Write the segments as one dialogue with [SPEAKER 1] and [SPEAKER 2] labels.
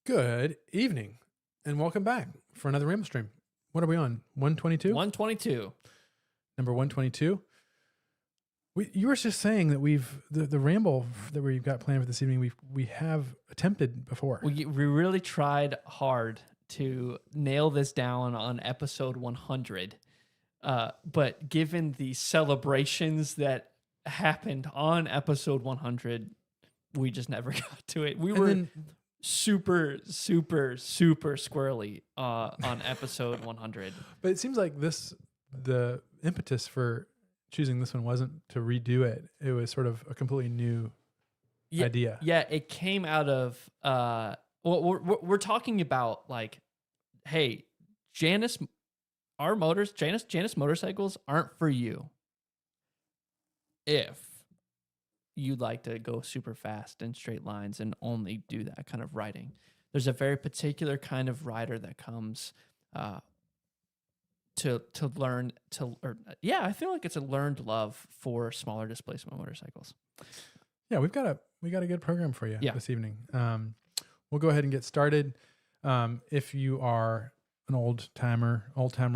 [SPEAKER 1] Good evening, and welcome back for another Ramblestream. What are we on? 122?
[SPEAKER 2] 122.
[SPEAKER 1] Number 122. You were just saying that the ramble that we've got planned for this evening, we have attempted before.
[SPEAKER 2] We really tried hard to nail this down on episode 100. But given the celebrations that happened on episode 100, we just never got to it. We were super squirrely on episode 100.
[SPEAKER 1] But it seems like the impetus for choosing this one wasn't to redo it. It was sort of a completely new idea.
[SPEAKER 2] Yeah, it came out of we're talking about like, hey, Janus Motorcycles aren't for you if you'd like to go super fast in straight lines and only do that kind of riding. There's a very particular kind of rider that comes to learn I feel like it's a learned love for smaller displacement motorcycles.
[SPEAKER 1] Yeah, we got a good program for you this evening. We'll go ahead and get started. If you are an old time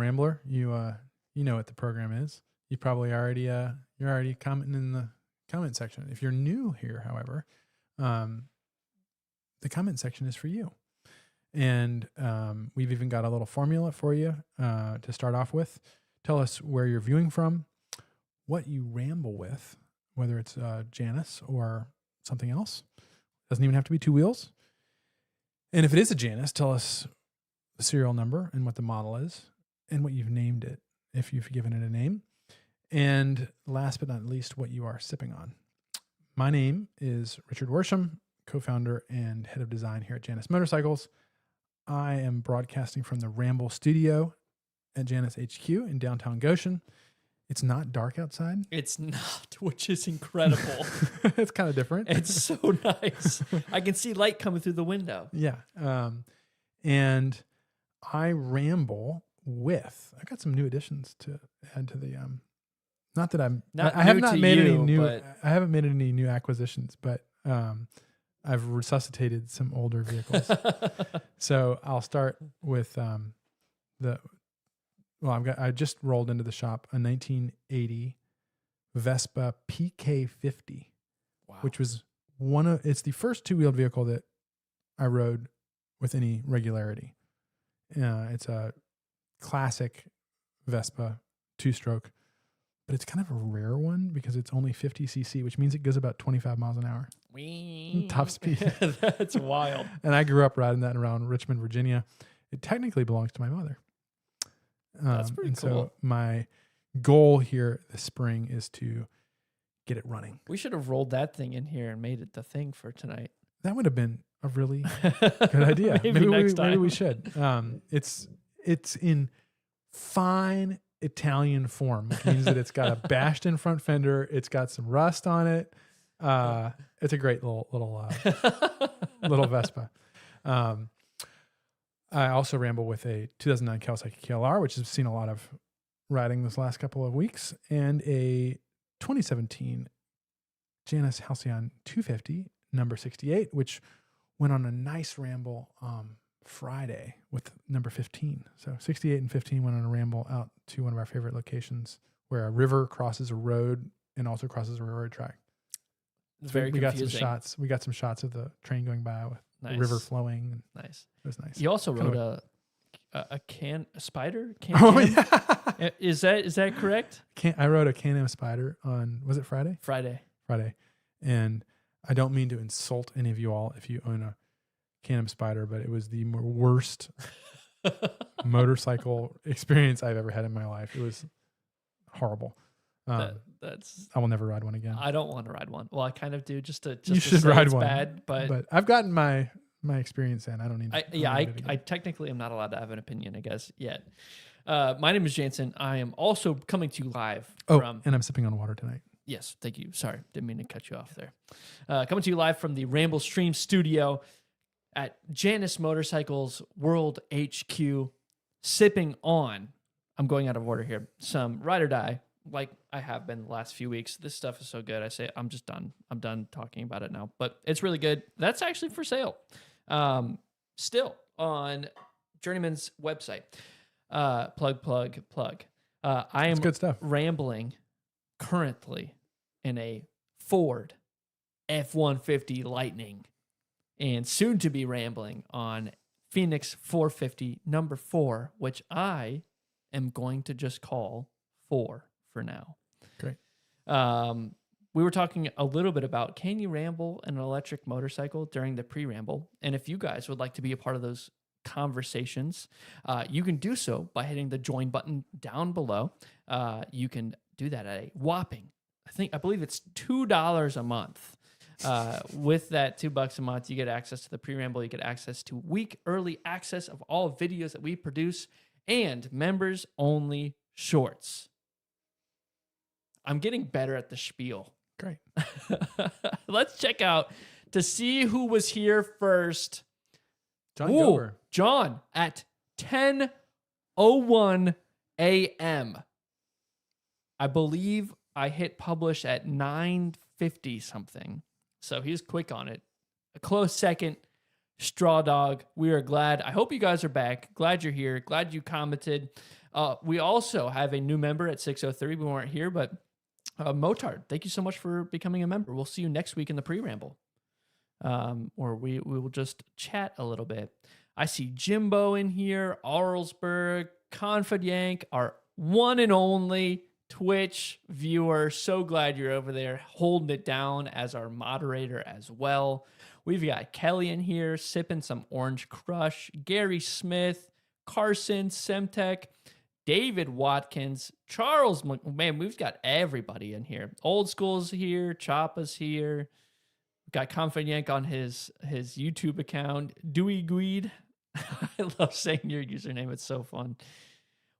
[SPEAKER 1] rambler, you know what the program is. You probably you're already commenting in the comment section. If you're new here, however, the comment section is for you. And we've even got a little formula for you to start off with. Tell us where you're viewing from, what you ramble with, whether it's Janus or something else. Doesn't even have to be two wheels. And if it is a Janus, tell us the serial number and what the model is and what you've named it, if you've given it a name. And last but not least, what you are sipping on. My name is Richard Worsham, co-founder and head of design here at Janus Motorcycles. I am broadcasting from the Ramble studio at Janus HQ in downtown Goshen. It's not dark outside.
[SPEAKER 2] It's not, which is incredible.
[SPEAKER 1] It's kind of different.
[SPEAKER 2] It's so nice. I can see light coming through the window.
[SPEAKER 1] Yeah. And I ramble with, I got some new additions to add to the, not that I haven't made any new acquisitions, but, I've resuscitated some older vehicles. So I'll start with I just rolled into the shop a 1980 Vespa PK50, which was it's the first two-wheeled vehicle that I rode with any regularity. It's a classic Vespa two-stroke, but it's kind of a rare one because it's only 50 cc, which means it goes about 25 miles an hour. Top speed.
[SPEAKER 2] That's wild.
[SPEAKER 1] And I grew up riding that around Richmond, Virginia. It technically belongs to my mother.
[SPEAKER 2] That's pretty cool.
[SPEAKER 1] So my goal here this spring is to get it running.
[SPEAKER 2] We should have rolled that thing in here and made it the thing for tonight.
[SPEAKER 1] That would have been a really good idea.
[SPEAKER 2] Maybe next time.
[SPEAKER 1] Maybe we should. It's in fine Italian form, which means that it's got a bashed in front fender. It's got some rust on it. It's a great little Vespa. I also ramble with a 2009 Kawasaki KLR, which has seen a lot of riding this last couple of weeks, and a 2017 Janus Halcyon 250 number 68, which went on a nice ramble Friday with number 15. So 68 and 15 went on a ramble out to one of our favorite locations where a river crosses a road and also crosses a railroad track.
[SPEAKER 2] It's very confusing.
[SPEAKER 1] We got some shots of the train going by with the river flowing.
[SPEAKER 2] Nice.
[SPEAKER 1] It was nice.
[SPEAKER 2] You also rode a Spider?
[SPEAKER 1] Oh, yeah.
[SPEAKER 2] Is that correct?
[SPEAKER 1] I rode a Can-Am Spider on, was it Friday?
[SPEAKER 2] Friday.
[SPEAKER 1] And I don't mean to insult any of you all if you own a Can-Am Spider, but it was the worst motorcycle experience I've ever had in my life. It was horrible. I will never ride one again.
[SPEAKER 2] I don't want to ride one. Well, I kind of do.
[SPEAKER 1] You should ride one.
[SPEAKER 2] Bad, but
[SPEAKER 1] I've gotten my experience in. I don't need.
[SPEAKER 2] I technically am not allowed to have an opinion, I guess, yet. My name is Jansen. I am also coming to you live from.
[SPEAKER 1] And I'm sipping on water tonight.
[SPEAKER 2] Yes, thank you. Sorry, didn't mean to cut you off there. Coming to you live from the Ramblestream studio at Janus Motorcycles World HQ, sipping on. I'm going out of order here. Some Ride or Die. Like I have been the last few weeks. This stuff is so good. I say I'm just done. I'm done talking about it now. But it's really good. That's actually for sale. still on Journeyman's website. Plug. I am
[SPEAKER 1] good stuff.
[SPEAKER 2] rambling currently in a Ford F-150 Lightning and soon to be rambling on Phoenix 450 number 4, which I am going to just call 4 for now.
[SPEAKER 1] Great.
[SPEAKER 2] We were talking a little bit about, can you ramble an electric motorcycle during the pre-ramble? And if you guys would like to be a part of those conversations, you can do so by hitting the join button down below. You can do that at a whopping, I believe it's $2 a month. With that $2 a month, you get access to the pre-ramble, you get access to week early access of all videos that we produce, and members only shorts. I'm getting better at the spiel.
[SPEAKER 1] Great.
[SPEAKER 2] Let's check out to see who was here first.
[SPEAKER 1] John Gober.
[SPEAKER 2] John at 10:01 a.m. I believe I hit publish at 9:50 something. So he's quick on it. A close second, Straw Dog. We are glad. I hope you guys are back. Glad you're here. Glad you commented. We also have a new member at 6:03. We weren't here, but Motard, thank you so much for becoming a member. We'll see you next week in the pre-ramble. Or we will just chat a little bit. I see Jimbo in here, Arlsberg, Confidyank, our one and only Twitch viewer. So glad you're over there holding it down as our moderator as well. We've got Kelly in here sipping some Orange Crush, Gary Smith, Carson, Semtech, David Watkins, Charles, man, we've got everybody in here. Old School's here, Choppa's here. Got Confidyank on his YouTube account. Dewey Guide. I love saying your username. It's so fun.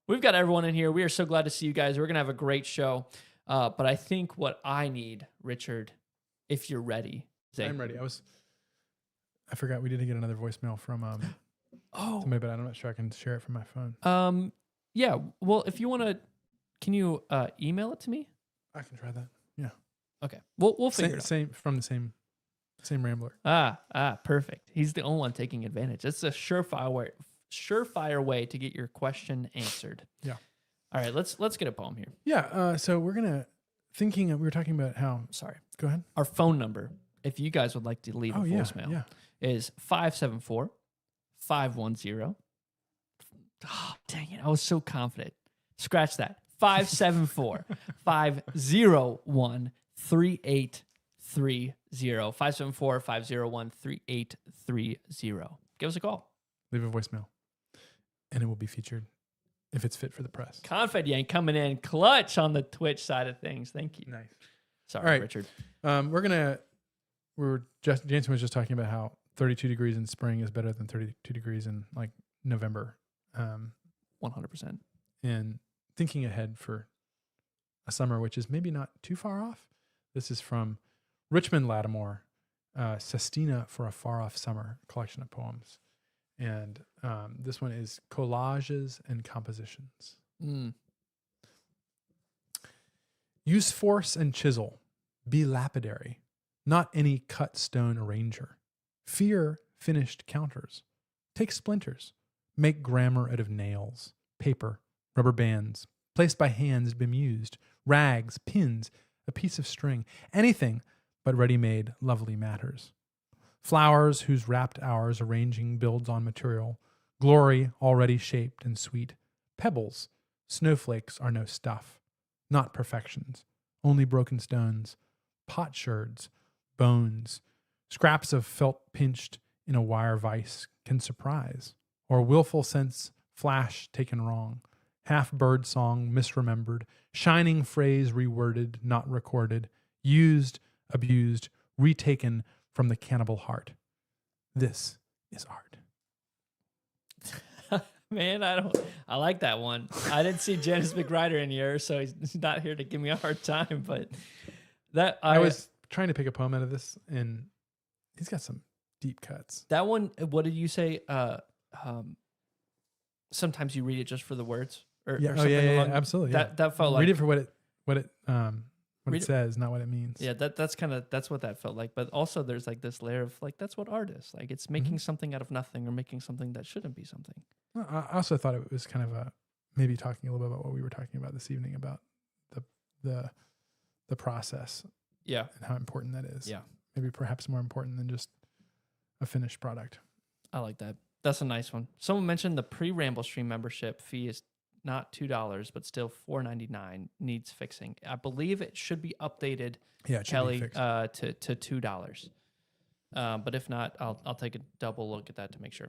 [SPEAKER 2] We've got everyone in here. We are so glad to see you guys. We're going to have a great show. But I think what I need, Richard, if you're ready.
[SPEAKER 1] I'm ready. I forgot we didn't get another voicemail from somebody, but I'm not sure I can share it from my phone.
[SPEAKER 2] Yeah. Well, if you want to, can you email it to me?
[SPEAKER 1] I can try that. Yeah.
[SPEAKER 2] Okay. We'll figure it out.
[SPEAKER 1] Same from the same Rambler.
[SPEAKER 2] Perfect. He's the only one taking advantage. It's a surefire way to get your question answered.
[SPEAKER 1] Yeah.
[SPEAKER 2] All right, let's get a poem here.
[SPEAKER 1] Yeah. So we were talking about how.
[SPEAKER 2] Sorry.
[SPEAKER 1] Go ahead.
[SPEAKER 2] Our phone number, if you guys would like to leave a voicemail, is 574-510. Oh, dang it! I was so confident. Scratch that. 574-501-3830. 574-501-3830. Give us a call.
[SPEAKER 1] Leave a voicemail, and it will be featured if it's fit for the press.
[SPEAKER 2] Confidyank coming in clutch on the Twitch side of things. Thank you.
[SPEAKER 1] Nice.
[SPEAKER 2] Sorry,
[SPEAKER 1] all right,
[SPEAKER 2] Richard.
[SPEAKER 1] Jansen was just talking about how 32 degrees in spring is better than 32 degrees in like November.
[SPEAKER 2] 100%.
[SPEAKER 1] And thinking ahead for a summer, which is maybe not too far off. This is from Richmond Lattimore, Sestina for a Far Off Summer, collection of poems. And this one is Collages and Compositions. Use force and chisel. Be lapidary, not any cut stone arranger. Fear finished counters. Take splinters. Make grammar out of nails, paper, rubber bands, placed by hands bemused, rags, pins, a piece of string, anything but ready-made lovely matters. Flowers whose wrapped hours arranging builds on material, glory already shaped and sweet, pebbles, snowflakes are no stuff, not perfections, only broken stones, potsherds, bones, scraps of felt pinched in a wire vise can surprise, or willful sense flash taken wrong, half bird song misremembered, shining phrase reworded, not recorded, used, abused, retaken from the cannibal heart. This is art.
[SPEAKER 2] Man, I like that one. I didn't see Janus McRider in here, so he's not here to give me a hard time, but I
[SPEAKER 1] was trying to pick a poem out of this, and he's got some deep cuts.
[SPEAKER 2] That one, what did you say? Sometimes you read it just for the words, or something along.
[SPEAKER 1] Absolutely.
[SPEAKER 2] That felt like
[SPEAKER 1] read it for what it what
[SPEAKER 2] Read
[SPEAKER 1] it
[SPEAKER 2] it.
[SPEAKER 1] says, not what it means.
[SPEAKER 2] Yeah, that's what that felt like. But also there's like this layer of like, that's what art is. Like it's making something out of nothing or making something that shouldn't be something.
[SPEAKER 1] Well, I also thought it was kind of maybe talking a little bit about what we were talking about this evening about the process
[SPEAKER 2] Yeah.
[SPEAKER 1] and how important that is.
[SPEAKER 2] Yeah.
[SPEAKER 1] Maybe perhaps more important than just a finished product.
[SPEAKER 2] I like that. That's a nice one. Someone mentioned the pre-Ramblestream membership fee is not $2, but still $4.99. Needs fixing. I believe it should be updated,
[SPEAKER 1] Yeah, it should
[SPEAKER 2] Kelly,
[SPEAKER 1] be fixed.
[SPEAKER 2] to $2. But if not, I'll take a double look at that to make sure.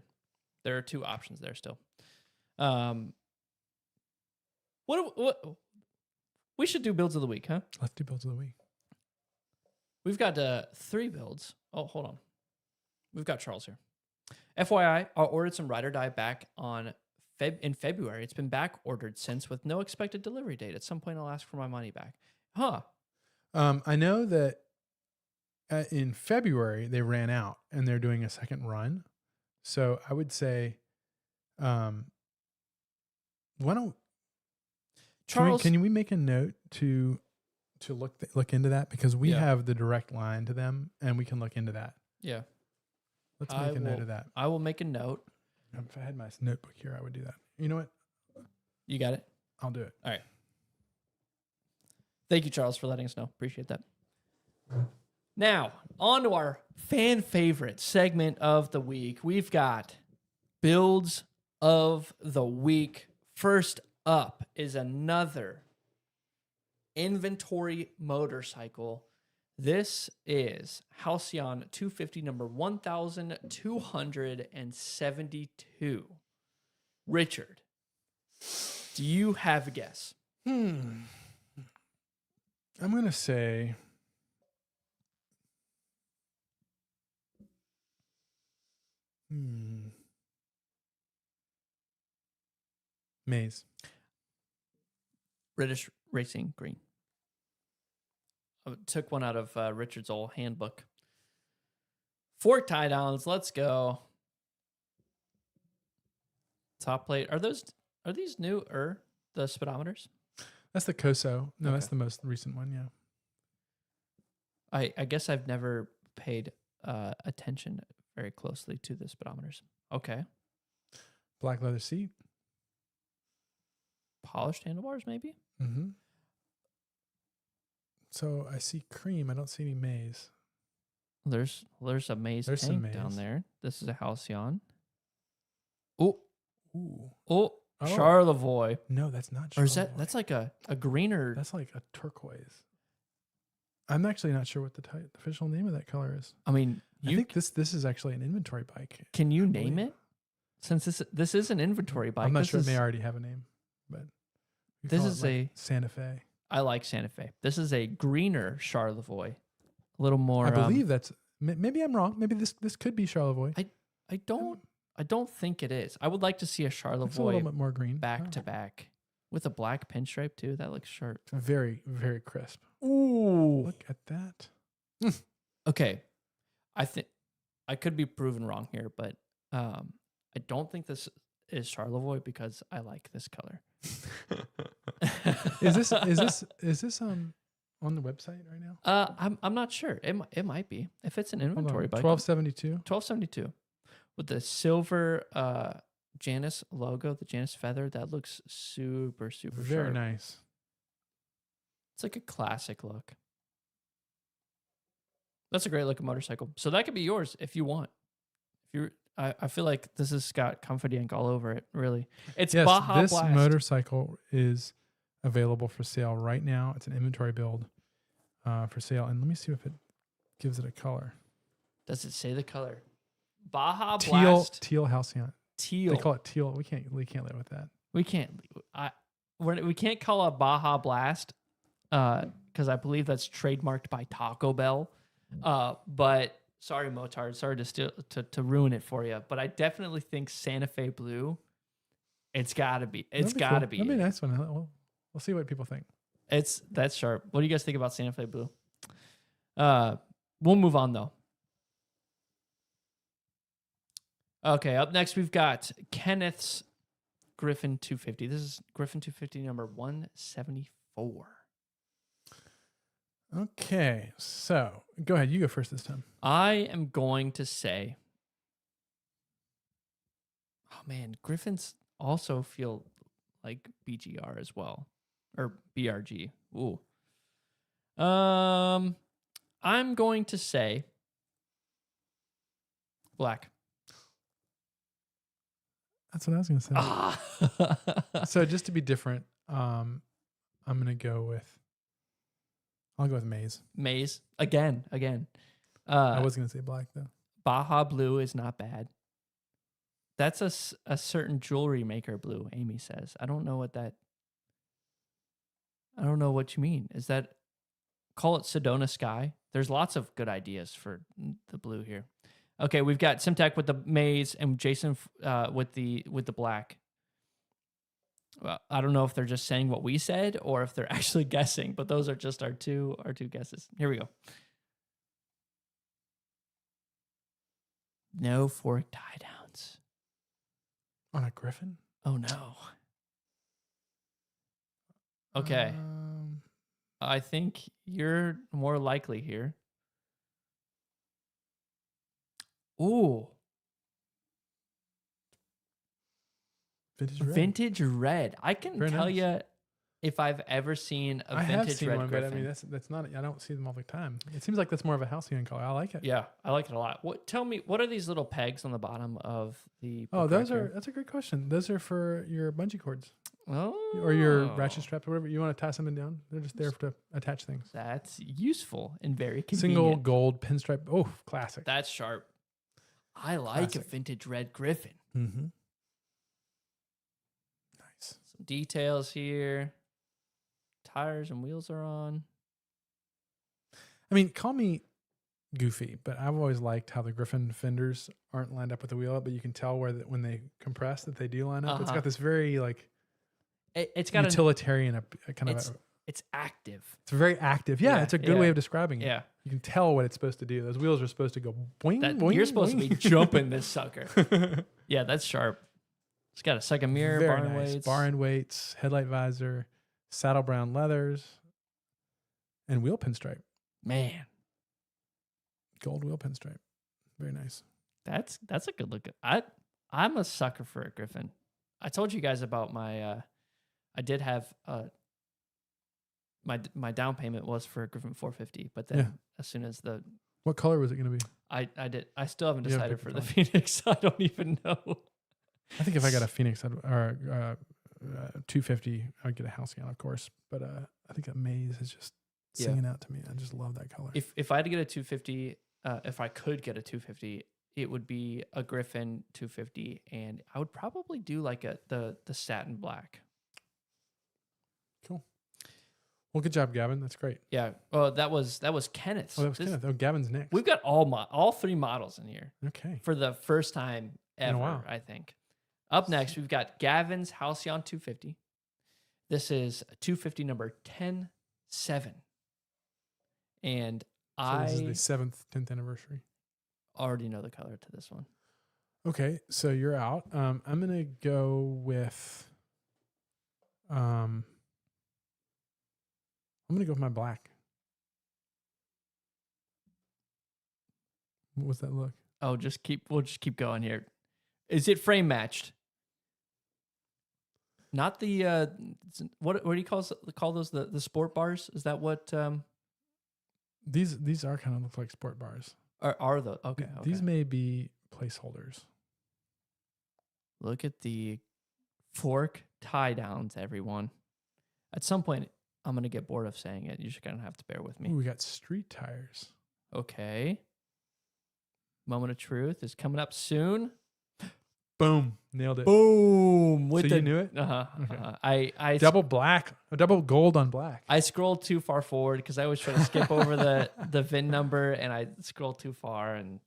[SPEAKER 2] There are two options there still. What we should do builds of the week, huh?
[SPEAKER 1] Let's do builds of the week.
[SPEAKER 2] We've got 3 builds. Oh, hold on. We've got Charles here. FYI, I ordered some Ride or Die back in February. It's been back ordered since with no expected delivery date. At some point, I'll ask for my money back. Huh.
[SPEAKER 1] I know that in February they ran out and they're doing a second run. So I would say, why don't
[SPEAKER 2] Charles,
[SPEAKER 1] can we make a note to look into that, because we have the direct line to them and we can look into that.
[SPEAKER 2] Yeah.
[SPEAKER 1] Let's make a note of that.
[SPEAKER 2] I will make a note.
[SPEAKER 1] If I had my notebook here, I would do that. You know what?
[SPEAKER 2] You got it?
[SPEAKER 1] I'll do it.
[SPEAKER 2] All right. Thank you, Charles, for letting us know. Appreciate that. Now, on to our fan favorite segment of the week. We've got builds of the week. First up is another inventory motorcycle. This is Halcyon 250 number 1272. Richard, do you have a guess?
[SPEAKER 1] I'm going to say Maze.
[SPEAKER 2] British Racing Green. I took one out of Richard's old handbook. Fork tie downs. Let's go. Top plate. Are these newer, the speedometers?
[SPEAKER 1] That's the Koso. No,
[SPEAKER 2] Okay.
[SPEAKER 1] that's the most recent one. Yeah.
[SPEAKER 2] I guess I've never paid attention very closely to the speedometers. Okay.
[SPEAKER 1] Black leather seat.
[SPEAKER 2] Polished handlebars, maybe?
[SPEAKER 1] Mm-hmm. So I see cream. I don't see any Maze.
[SPEAKER 2] There's a maze
[SPEAKER 1] There's some
[SPEAKER 2] tank down
[SPEAKER 1] maze.
[SPEAKER 2] there. This is a Halcyon. Oh,
[SPEAKER 1] Ooh.
[SPEAKER 2] Charlevoix.
[SPEAKER 1] No, that's not.
[SPEAKER 2] Or is
[SPEAKER 1] Charlevoix.
[SPEAKER 2] that's like a greener?
[SPEAKER 1] That's like a turquoise. I'm actually not sure what the official name of that color is.
[SPEAKER 2] I mean,
[SPEAKER 1] I think this is actually an inventory bike.
[SPEAKER 2] Can you name
[SPEAKER 1] believe.
[SPEAKER 2] it? Since this is an inventory bike.
[SPEAKER 1] I'm not
[SPEAKER 2] this
[SPEAKER 1] sure. It
[SPEAKER 2] is,
[SPEAKER 1] may already have a name, but we
[SPEAKER 2] This
[SPEAKER 1] call
[SPEAKER 2] is
[SPEAKER 1] it like Santa Fe.
[SPEAKER 2] I like Santa Fe. This is a greener Charlevoix. A little more.
[SPEAKER 1] I believe that's. Maybe I'm wrong. Maybe this could be Charlevoix.
[SPEAKER 2] I don't think it is. I would like to see a
[SPEAKER 1] It's a
[SPEAKER 2] Charlevoix
[SPEAKER 1] little bit more green.
[SPEAKER 2] back to back with a black pinstripe too. That looks sharp.
[SPEAKER 1] Very, very crisp.
[SPEAKER 2] Ooh.
[SPEAKER 1] Look at that.
[SPEAKER 2] Okay. I think I could be proven wrong here, but I don't think this is Charlevoix because I like this color.
[SPEAKER 1] Is this on the website right now?
[SPEAKER 2] I'm not sure. It might be. If it's an inventory bike.
[SPEAKER 1] 1272.
[SPEAKER 2] 1272 with the silver Janus logo, the Janus feather. That looks super
[SPEAKER 1] Very
[SPEAKER 2] sharp.
[SPEAKER 1] nice.
[SPEAKER 2] It's like a classic look. That's a great looking motorcycle. So that could be yours if you want. I feel like this has got Comfort Ink all over it. Really, it's
[SPEAKER 1] Yes,
[SPEAKER 2] Baja
[SPEAKER 1] this
[SPEAKER 2] Blast.
[SPEAKER 1] motorcycle is available for sale right now. It's an inventory build for sale, and let me see if it gives it a color.
[SPEAKER 2] Does it say the color? Baja
[SPEAKER 1] Teal,
[SPEAKER 2] Blast.
[SPEAKER 1] teal Halcyon.
[SPEAKER 2] Teal.
[SPEAKER 1] They call it teal. We can't live with that.
[SPEAKER 2] We can't. We can't call it Baja Blast because I believe that's trademarked by Taco Bell. But sorry, Motard. Sorry to ruin it for you. But I definitely think Santa Fe Blue. It's got to be. It's got to be.
[SPEAKER 1] That'd be a nice one. We'll see what people think.
[SPEAKER 2] That's sharp. What do you guys think about Santa Fe Blue? We'll move on though. Okay, up next we've got Kenneth's Griffin 250. This is Griffin 250 number 174.
[SPEAKER 1] Okay, so go ahead. You go first this time.
[SPEAKER 2] I am going to say, oh man, Griffins also feel like BGR as well, or BRG. Ooh. I'm going to say black.
[SPEAKER 1] That's what I was going to say.
[SPEAKER 2] Ah.
[SPEAKER 1] So just to be different, I'm going to go with. I'll go with maize.
[SPEAKER 2] Maize again.
[SPEAKER 1] I was going to say black though.
[SPEAKER 2] Baja blue is not bad. That's a certain jewelry maker blue. Amy says. I don't know what you mean. Is that call it Sedona Sky? There's lots of good ideas for the blue here. Okay, we've got Simtech with the maize and Jason with the black. Well, I don't know if they're just saying what we said or if they're actually guessing, but those are just our two guesses. Here we go. No fork tie downs.
[SPEAKER 1] On a Griffin?
[SPEAKER 2] Oh no. Okay. I think you're more likely here. Ooh.
[SPEAKER 1] Vintage red.
[SPEAKER 2] Vintage red. I can
[SPEAKER 1] Very
[SPEAKER 2] tell
[SPEAKER 1] nice.
[SPEAKER 2] you if I've ever seen a
[SPEAKER 1] I have
[SPEAKER 2] vintage
[SPEAKER 1] seen
[SPEAKER 2] red
[SPEAKER 1] one,
[SPEAKER 2] Griffin.
[SPEAKER 1] but I mean that's not. I don't see them all the time. It seems like that's more of a halcyon color. I like it.
[SPEAKER 2] Yeah, I like it a lot. Tell me, what are these little pegs on the bottom of the
[SPEAKER 1] Oh,
[SPEAKER 2] book
[SPEAKER 1] those
[SPEAKER 2] rack
[SPEAKER 1] are.
[SPEAKER 2] here?
[SPEAKER 1] That's a great question. Those are for your bungee cords
[SPEAKER 2] Oh,
[SPEAKER 1] or your ratchet straps, or whatever you want to tie something down. They're just there to attach things.
[SPEAKER 2] That's useful and very
[SPEAKER 1] Single
[SPEAKER 2] convenient.
[SPEAKER 1] gold pinstripe. Oh, classic.
[SPEAKER 2] That's sharp. I like
[SPEAKER 1] Classic.
[SPEAKER 2] a vintage red Griffin.
[SPEAKER 1] Mm-hmm. Nice.
[SPEAKER 2] Some details here. Tires and wheels are on.
[SPEAKER 1] I mean, call me goofy, but I've always liked how the Griffin fenders aren't lined up with the wheel, but you can tell where when they compress that they do line up. It's got this very like
[SPEAKER 2] It's got
[SPEAKER 1] utilitarian a kind of.
[SPEAKER 2] It's active.
[SPEAKER 1] It's very active. Yeah, it's a good way of describing it.
[SPEAKER 2] Yeah.
[SPEAKER 1] You can tell what it's supposed to do. Those wheels are supposed to go boing, boing.
[SPEAKER 2] You're supposed
[SPEAKER 1] boing.
[SPEAKER 2] to be jumping this sucker. Yeah, that's sharp. It's got a second mirror,
[SPEAKER 1] Very
[SPEAKER 2] bar and
[SPEAKER 1] nice.
[SPEAKER 2] weights.
[SPEAKER 1] Bar and weights, headlight visor, saddle brown leathers, and wheel pinstripe.
[SPEAKER 2] Man,
[SPEAKER 1] Gold wheel pinstripe. Very nice.
[SPEAKER 2] that's a good look. I'm a sucker for a Griffin. I told you guys about my I did have my down payment was for a Griffin 450, but then as soon as
[SPEAKER 1] What color was it going to be?
[SPEAKER 2] I still haven't
[SPEAKER 1] You haven't
[SPEAKER 2] decided
[SPEAKER 1] picked
[SPEAKER 2] for
[SPEAKER 1] the
[SPEAKER 2] the Phoenix. I don't even know.
[SPEAKER 1] I think if I got a Phoenix or 250, I'd get a Halcyon, of course. But I think that maize is just singing out to me. I just love that color.
[SPEAKER 2] If I had to get a 250, if I could get a 250, it would be a Griffin 250, and I would probably do like the satin black.
[SPEAKER 1] Cool. Well, good job, Gavin. That's great.
[SPEAKER 2] Yeah. Well, that was Kenneth's.
[SPEAKER 1] Oh, that was Kenneth. Oh, Gavin's next.
[SPEAKER 2] We've got all three models in here
[SPEAKER 1] Okay.
[SPEAKER 2] for the first time
[SPEAKER 1] In a
[SPEAKER 2] ever,
[SPEAKER 1] while.
[SPEAKER 2] I think. Up next, we've got Gavin's Halcyon 250. This is 250 number 10-7. And
[SPEAKER 1] So this is the 10th anniversary.
[SPEAKER 2] already know the color to this one.
[SPEAKER 1] Okay, so you're out. I'm gonna go with I'm gonna go with my black. What was that look?
[SPEAKER 2] Oh, we'll just keep going here. Is it frame matched? Not the what do you call those the sport bars? Is that what
[SPEAKER 1] These are kind of look like sport bars.
[SPEAKER 2] are the okay?
[SPEAKER 1] These may be placeholders.
[SPEAKER 2] Look at the fork tie downs, everyone. At some point, I'm going to get bored of saying it. You're just going to have to bear with me.
[SPEAKER 1] Ooh, we got street tires.
[SPEAKER 2] Okay. Moment of truth is coming up soon.
[SPEAKER 1] Boom. Nailed it.
[SPEAKER 2] Boom.
[SPEAKER 1] So you knew it?
[SPEAKER 2] Uh-huh.
[SPEAKER 1] Okay.
[SPEAKER 2] I
[SPEAKER 1] Double black. Double gold on black.
[SPEAKER 2] I scrolled too far forward because I always try to skip over the VIN number, and I scrolled too far, and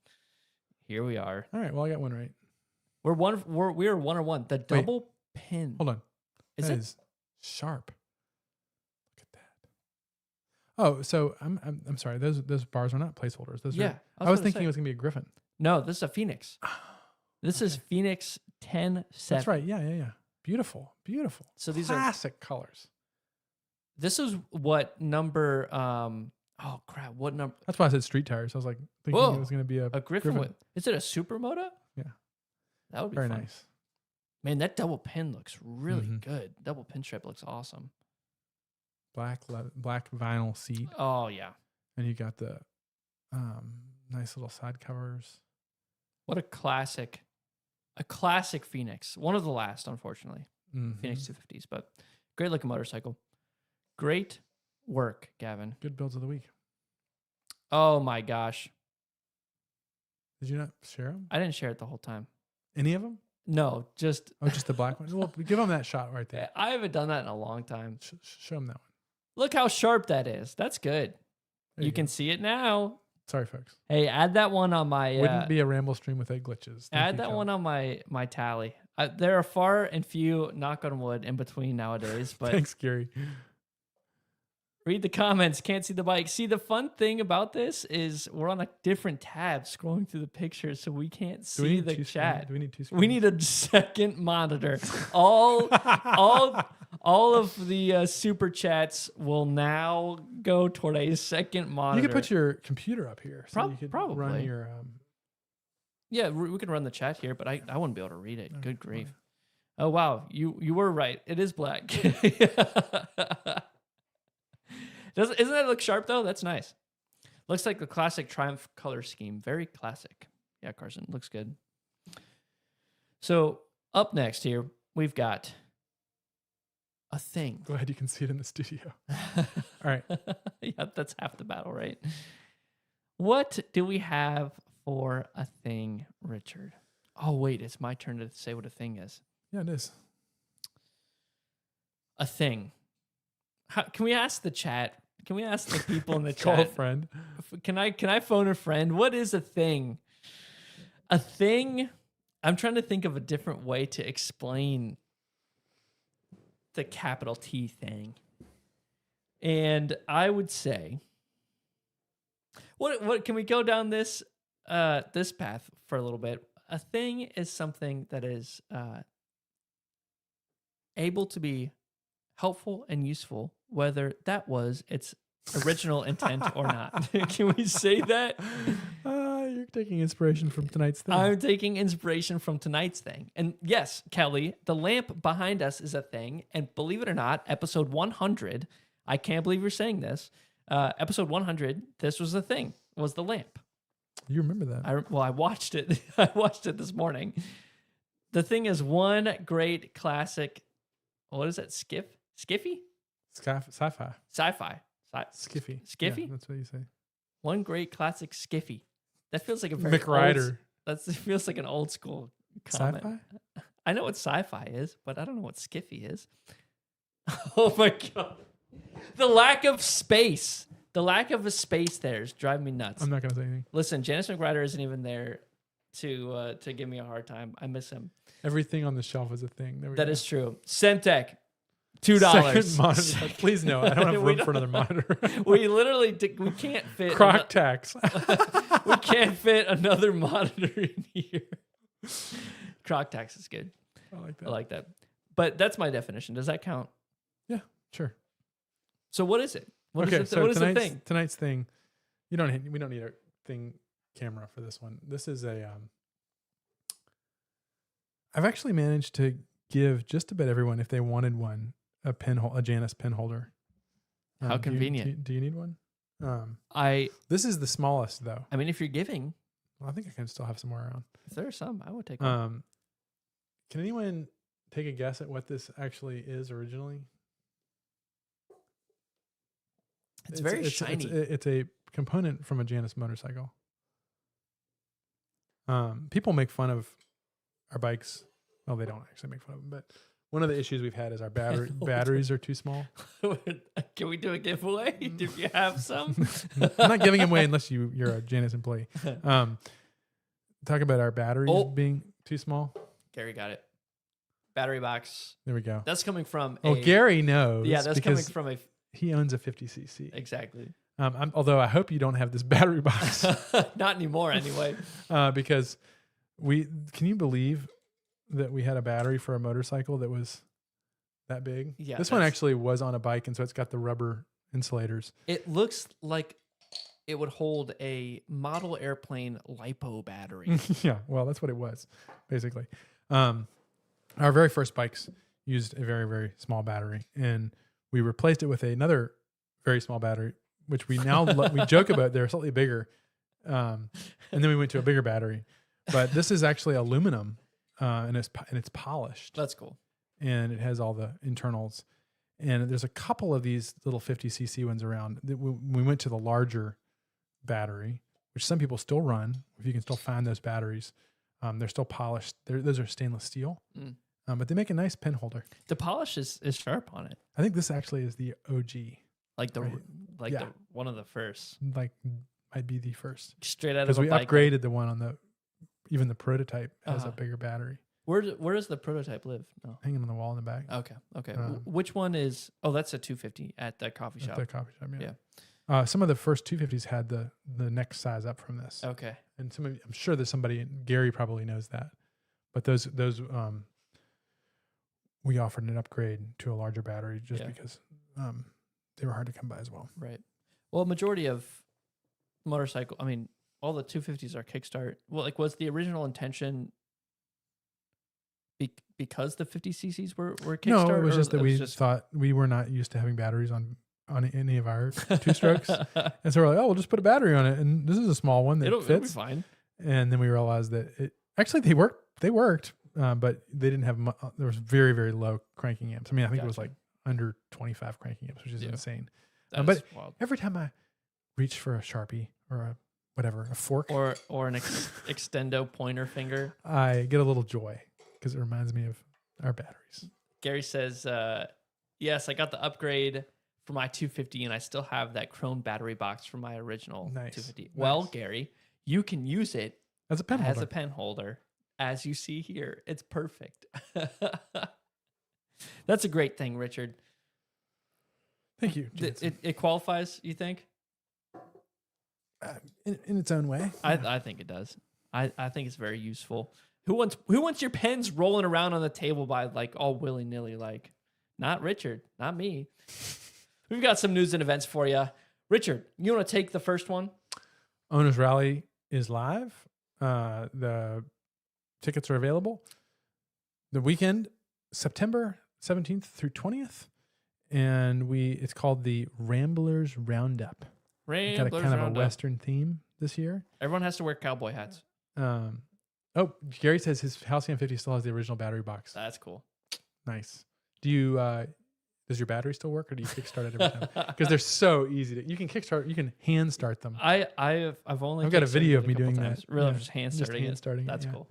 [SPEAKER 2] here we are.
[SPEAKER 1] All right. Well, I got one right.
[SPEAKER 2] We're 1-1. The double pin.
[SPEAKER 1] Hold on.
[SPEAKER 2] Is
[SPEAKER 1] That
[SPEAKER 2] it?
[SPEAKER 1] is sharp. Look at that. Oh, so I'm sorry. Those bars are not placeholders. Those
[SPEAKER 2] Yeah.
[SPEAKER 1] are, I was thinking it was gonna be a Griffin.
[SPEAKER 2] No, this is a Phoenix. This is Phoenix 10-7.
[SPEAKER 1] That's right. Yeah. Beautiful.
[SPEAKER 2] So these are
[SPEAKER 1] classic colors.
[SPEAKER 2] This is what number Oh crap! What number?
[SPEAKER 1] That's why I said street tires. I was like thinking
[SPEAKER 2] Whoa,
[SPEAKER 1] it was going to be
[SPEAKER 2] a Griffin whip. Is it a supermoto?
[SPEAKER 1] Yeah.
[SPEAKER 2] That would be
[SPEAKER 1] Very
[SPEAKER 2] fun.
[SPEAKER 1] nice.
[SPEAKER 2] Man, that double pin looks really good. Double pinstripe looks awesome.
[SPEAKER 1] Black vinyl seat.
[SPEAKER 2] Oh yeah.
[SPEAKER 1] And you got the nice little side covers.
[SPEAKER 2] What a classic. A classic Phoenix. One of the last, unfortunately. Phoenix 250s, but great looking motorcycle. Great work, Gavin.
[SPEAKER 1] Good builds of the week.
[SPEAKER 2] Oh my gosh.
[SPEAKER 1] Did you not share them?
[SPEAKER 2] I didn't share it the whole time.
[SPEAKER 1] Any of them?
[SPEAKER 2] No, just...
[SPEAKER 1] Oh, just the black one? Well, give them that shot right there.
[SPEAKER 2] I haven't done that in a long time.
[SPEAKER 1] Show them that one.
[SPEAKER 2] Look how sharp that is. That's good.
[SPEAKER 1] There
[SPEAKER 2] You can see it now.
[SPEAKER 1] Sorry, folks.
[SPEAKER 2] Hey, add that one on my...
[SPEAKER 1] Wouldn't be a Ramblestream with egg glitches.
[SPEAKER 2] Add that one on my tally. There are far and few, knock on wood, in between nowadays. But
[SPEAKER 1] Thanks, Gary.
[SPEAKER 2] read the comments. Can't see the bike. See, the fun thing about this is we're on a different tab scrolling through the pictures, so we can't see the chat.
[SPEAKER 1] Do we need two screens?
[SPEAKER 2] We need a second monitor. All of the super chats will now go toward a second monitor.
[SPEAKER 1] You could put your computer up here. So you could
[SPEAKER 2] probably
[SPEAKER 1] run your...
[SPEAKER 2] Yeah, we can run the chat here, but I wouldn't be able to read it. Good grief. Oh, wow. You were right. It is black. Doesn't that look sharp, though? That's nice. Looks like the classic Triumph color scheme. Very classic. Yeah, Carson. Looks good. So up next here, we've got a thing.
[SPEAKER 1] Go ahead. You can see it in the studio. All right.
[SPEAKER 2] Yeah, that's half the battle, right? What do we have for a thing, Richard? Oh, wait. It's my turn to say what a thing is.
[SPEAKER 1] Yeah, it is.
[SPEAKER 2] A thing. Can we ask the chat? Can we ask the people in the
[SPEAKER 1] Call
[SPEAKER 2] chat?
[SPEAKER 1] a friend.
[SPEAKER 2] Can I phone a friend? What is a thing? A thing. I'm trying to think of a different way to explain the capital T thing. And I would say, what can we go down this this path for a little bit? A thing is something that is able to be helpful and useful, whether that was its original intent or not. Can we say that?
[SPEAKER 1] You're taking inspiration from tonight's thing.
[SPEAKER 2] I'm taking inspiration from tonight's thing. And yes, Kelly, the lamp behind us is a thing. And believe it or not, episode 100, I can't believe you're saying this. Episode 100, this was the thing, was the lamp.
[SPEAKER 1] You remember that?
[SPEAKER 2] I watched it. I watched it this morning. The thing is one great classic. What is that? Skiffy?
[SPEAKER 1] Sci-fi.
[SPEAKER 2] Sci-fi.
[SPEAKER 1] Skiffy.
[SPEAKER 2] Skiffy?
[SPEAKER 1] Yeah, that's what you say.
[SPEAKER 2] One great classic Skiffy. That feels like a very
[SPEAKER 1] McRider.
[SPEAKER 2] It feels like an old school comment.
[SPEAKER 1] Sci-fi?
[SPEAKER 2] I know what sci-fi is, but I don't know what Skiffy is. Oh my God. The lack of space. The lack of a space there is driving me nuts.
[SPEAKER 1] I'm not going to say anything.
[SPEAKER 2] Listen, Janus McRider isn't even there to give me a hard time. I miss him.
[SPEAKER 1] Everything on the shelf is a thing.
[SPEAKER 2] That is true. Semtech. $2.
[SPEAKER 1] Second monitor. Please no, I don't have room for another monitor.
[SPEAKER 2] We literally we can't fit
[SPEAKER 1] Croc tax.
[SPEAKER 2] we can't fit another monitor in here. Croc tax is good.
[SPEAKER 1] I like that.
[SPEAKER 2] But that's my definition. Does that count?
[SPEAKER 1] Yeah, sure.
[SPEAKER 2] So what is it? What is
[SPEAKER 1] so
[SPEAKER 2] the thing?
[SPEAKER 1] Tonight's thing. We don't need a thing camera for this one. This is a I've actually managed to give just about everyone, if they wanted one, a Janus pen holder.
[SPEAKER 2] How convenient.
[SPEAKER 1] Do you need one?
[SPEAKER 2] This
[SPEAKER 1] is the smallest though.
[SPEAKER 2] I mean, if you're giving,
[SPEAKER 1] well, I think I can still have some more around.
[SPEAKER 2] If there are some, I would take one.
[SPEAKER 1] Can anyone take a guess at what this actually is originally?
[SPEAKER 2] It's very shiny.
[SPEAKER 1] It's a component from a Janus motorcycle. People make fun of our bikes. Well, they don't actually make fun of them, but one of the issues we've had is our batteries are too small.
[SPEAKER 2] Can we do a giveaway? Do you have some?
[SPEAKER 1] I'm not giving them away unless you're a Janus employee. Talk about our batteries being too small.
[SPEAKER 2] Gary got it. Battery box.
[SPEAKER 1] There we go.
[SPEAKER 2] That's coming from
[SPEAKER 1] Gary knows.
[SPEAKER 2] Yeah, that's coming from
[SPEAKER 1] he owns a 50cc.
[SPEAKER 2] Exactly.
[SPEAKER 1] Although I hope you don't have this battery box.
[SPEAKER 2] Not anymore anyway.
[SPEAKER 1] Because can you believe that we had a battery for a motorcycle that was that big?
[SPEAKER 2] Yeah.
[SPEAKER 1] This one actually was on a bike, and so it's got the rubber insulators.
[SPEAKER 2] It looks like it would hold a model airplane LiPo battery.
[SPEAKER 1] Yeah, well, that's what it was, basically. Our very first bikes used a very, very small battery, and we replaced it with another very small battery, which we now we joke about. They're slightly bigger, and then we went to a bigger battery. But this is actually aluminum, and it's polished.
[SPEAKER 2] That's cool.
[SPEAKER 1] And it has all the internals. And there's a couple of these little 50cc ones around. We went to the larger battery, which some people still run. If you can still find those batteries, they're still polished. Those are stainless steel, but they make a nice pen holder.
[SPEAKER 2] The polish is sharp on it.
[SPEAKER 1] I think this actually is the OG.
[SPEAKER 2] Like the
[SPEAKER 1] Right.
[SPEAKER 2] the one of the first.
[SPEAKER 1] Like might be the first.
[SPEAKER 2] Straight out of
[SPEAKER 1] Because we
[SPEAKER 2] bike.
[SPEAKER 1] upgraded the one on even the prototype has a bigger battery.
[SPEAKER 2] Where does the prototype live? No.
[SPEAKER 1] Hanging on the wall in the back.
[SPEAKER 2] Okay. Which one is? Oh, that's a 250 at the coffee shop.
[SPEAKER 1] At the coffee shop, yeah.
[SPEAKER 2] Yeah.
[SPEAKER 1] Some of the first 250s had the next size up from this.
[SPEAKER 2] Okay.
[SPEAKER 1] And I'm sure there's somebody, Gary probably knows that, but those we offered an upgrade to a larger battery just because they were hard to come by as well.
[SPEAKER 2] Right. Well, majority of motorcycle, I mean, all the 250s are kickstart. Well, like, was the original intention because the 50 cc's were kickstart?
[SPEAKER 1] No, it was just that we thought we were not used to having batteries on any of our two strokes, and so we're like, oh, we'll just put a battery on it, and this is a small one that
[SPEAKER 2] it'll
[SPEAKER 1] fits.
[SPEAKER 2] be fine.
[SPEAKER 1] And then we realized that they worked, but they didn't have. There was very, very low cranking amps. I mean, I think it was like under 25 cranking amps, which is insane. But
[SPEAKER 2] wild.
[SPEAKER 1] Every time I reach for a Sharpie or a fork
[SPEAKER 2] or an extendo pointer finger,
[SPEAKER 1] I get a little joy because it reminds me of our batteries.
[SPEAKER 2] Gary says, yes, I got the upgrade for my 250 and I still have that chrome battery box from my original 250. Well, Gary, you can use it
[SPEAKER 1] as a pen
[SPEAKER 2] holder, as you see here. It's perfect. That's a great thing, Richard.
[SPEAKER 1] Thank you.
[SPEAKER 2] It qualifies, you think?
[SPEAKER 1] In its own way.
[SPEAKER 2] I think it does. I think it's very useful. Who wants your pens rolling around on the table by like all willy-nilly? Like, not Richard, not me. We've got some news and events for you. Richard, you want to take the first one?
[SPEAKER 1] Owners Rally is live. The tickets are available. The weekend, September 17th through 20th. And it's called the Ramblers Roundup. Got a kind of a Western theme this year.
[SPEAKER 2] Everyone has to wear cowboy hats.
[SPEAKER 1] Gary says his Halcyon 50 still has the original battery box.
[SPEAKER 2] That's cool.
[SPEAKER 1] Nice. Do you, does your battery still work or do you kickstart it every time? Because they're so easy you can kickstart, you can hand start them.
[SPEAKER 2] I've got
[SPEAKER 1] a video of me doing
[SPEAKER 2] times.
[SPEAKER 1] that.
[SPEAKER 2] Really, just hand starting
[SPEAKER 1] it.
[SPEAKER 2] That's cool.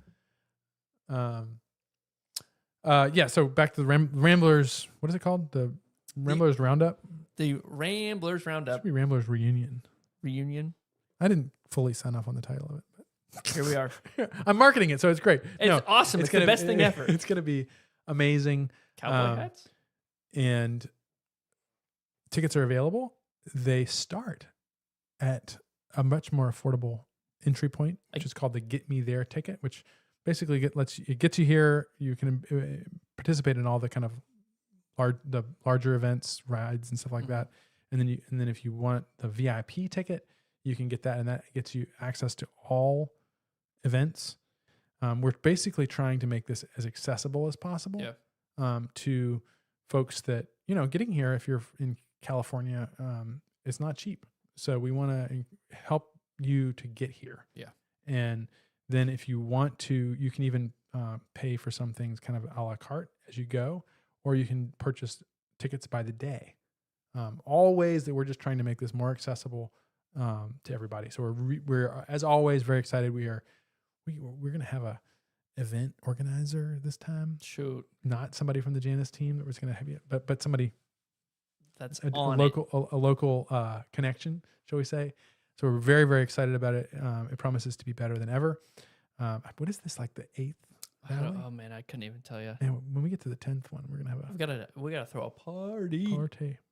[SPEAKER 1] So back to the Ramblers, what is it called? The Ramblers Roundup?
[SPEAKER 2] The Ramblers Roundup.
[SPEAKER 1] It should be Ramblers Reunion. I didn't fully sign off on the title of it, but
[SPEAKER 2] here we are.
[SPEAKER 1] I'm marketing it, so it's great.
[SPEAKER 2] It's awesome. It's the best thing ever.
[SPEAKER 1] It's going to be amazing.
[SPEAKER 2] Cowboy hats?
[SPEAKER 1] And tickets are available. They start at a much more affordable entry point, which is called the Get Me There ticket, which basically gets you here. You can participate in all the kind of larger events, rides, and stuff like that. And then if you want the VIP ticket, you can get that, and that gets you access to all events. We're basically trying to make this as accessible as possible to folks that, getting here, if you're in California, it's not cheap. So we want to help you to get here.
[SPEAKER 2] Yeah.
[SPEAKER 1] And then if you want to, you can even pay for some things kind of a la carte as you go, or you can purchase tickets by the day. All ways that we're just trying to make this more accessible to everybody. So we're as always very excited. We're going to have a event organizer this time.
[SPEAKER 2] Shoot,
[SPEAKER 1] not somebody from the Janus team that was going to have you, but somebody
[SPEAKER 2] that's
[SPEAKER 1] a local connection, shall we say? So we're very, very excited about it. It promises to be better than ever. What is this, like the 8th?
[SPEAKER 2] Oh man, I couldn't even tell you.
[SPEAKER 1] And when we get to the 10th one, we're gonna have
[SPEAKER 2] we gotta throw a party.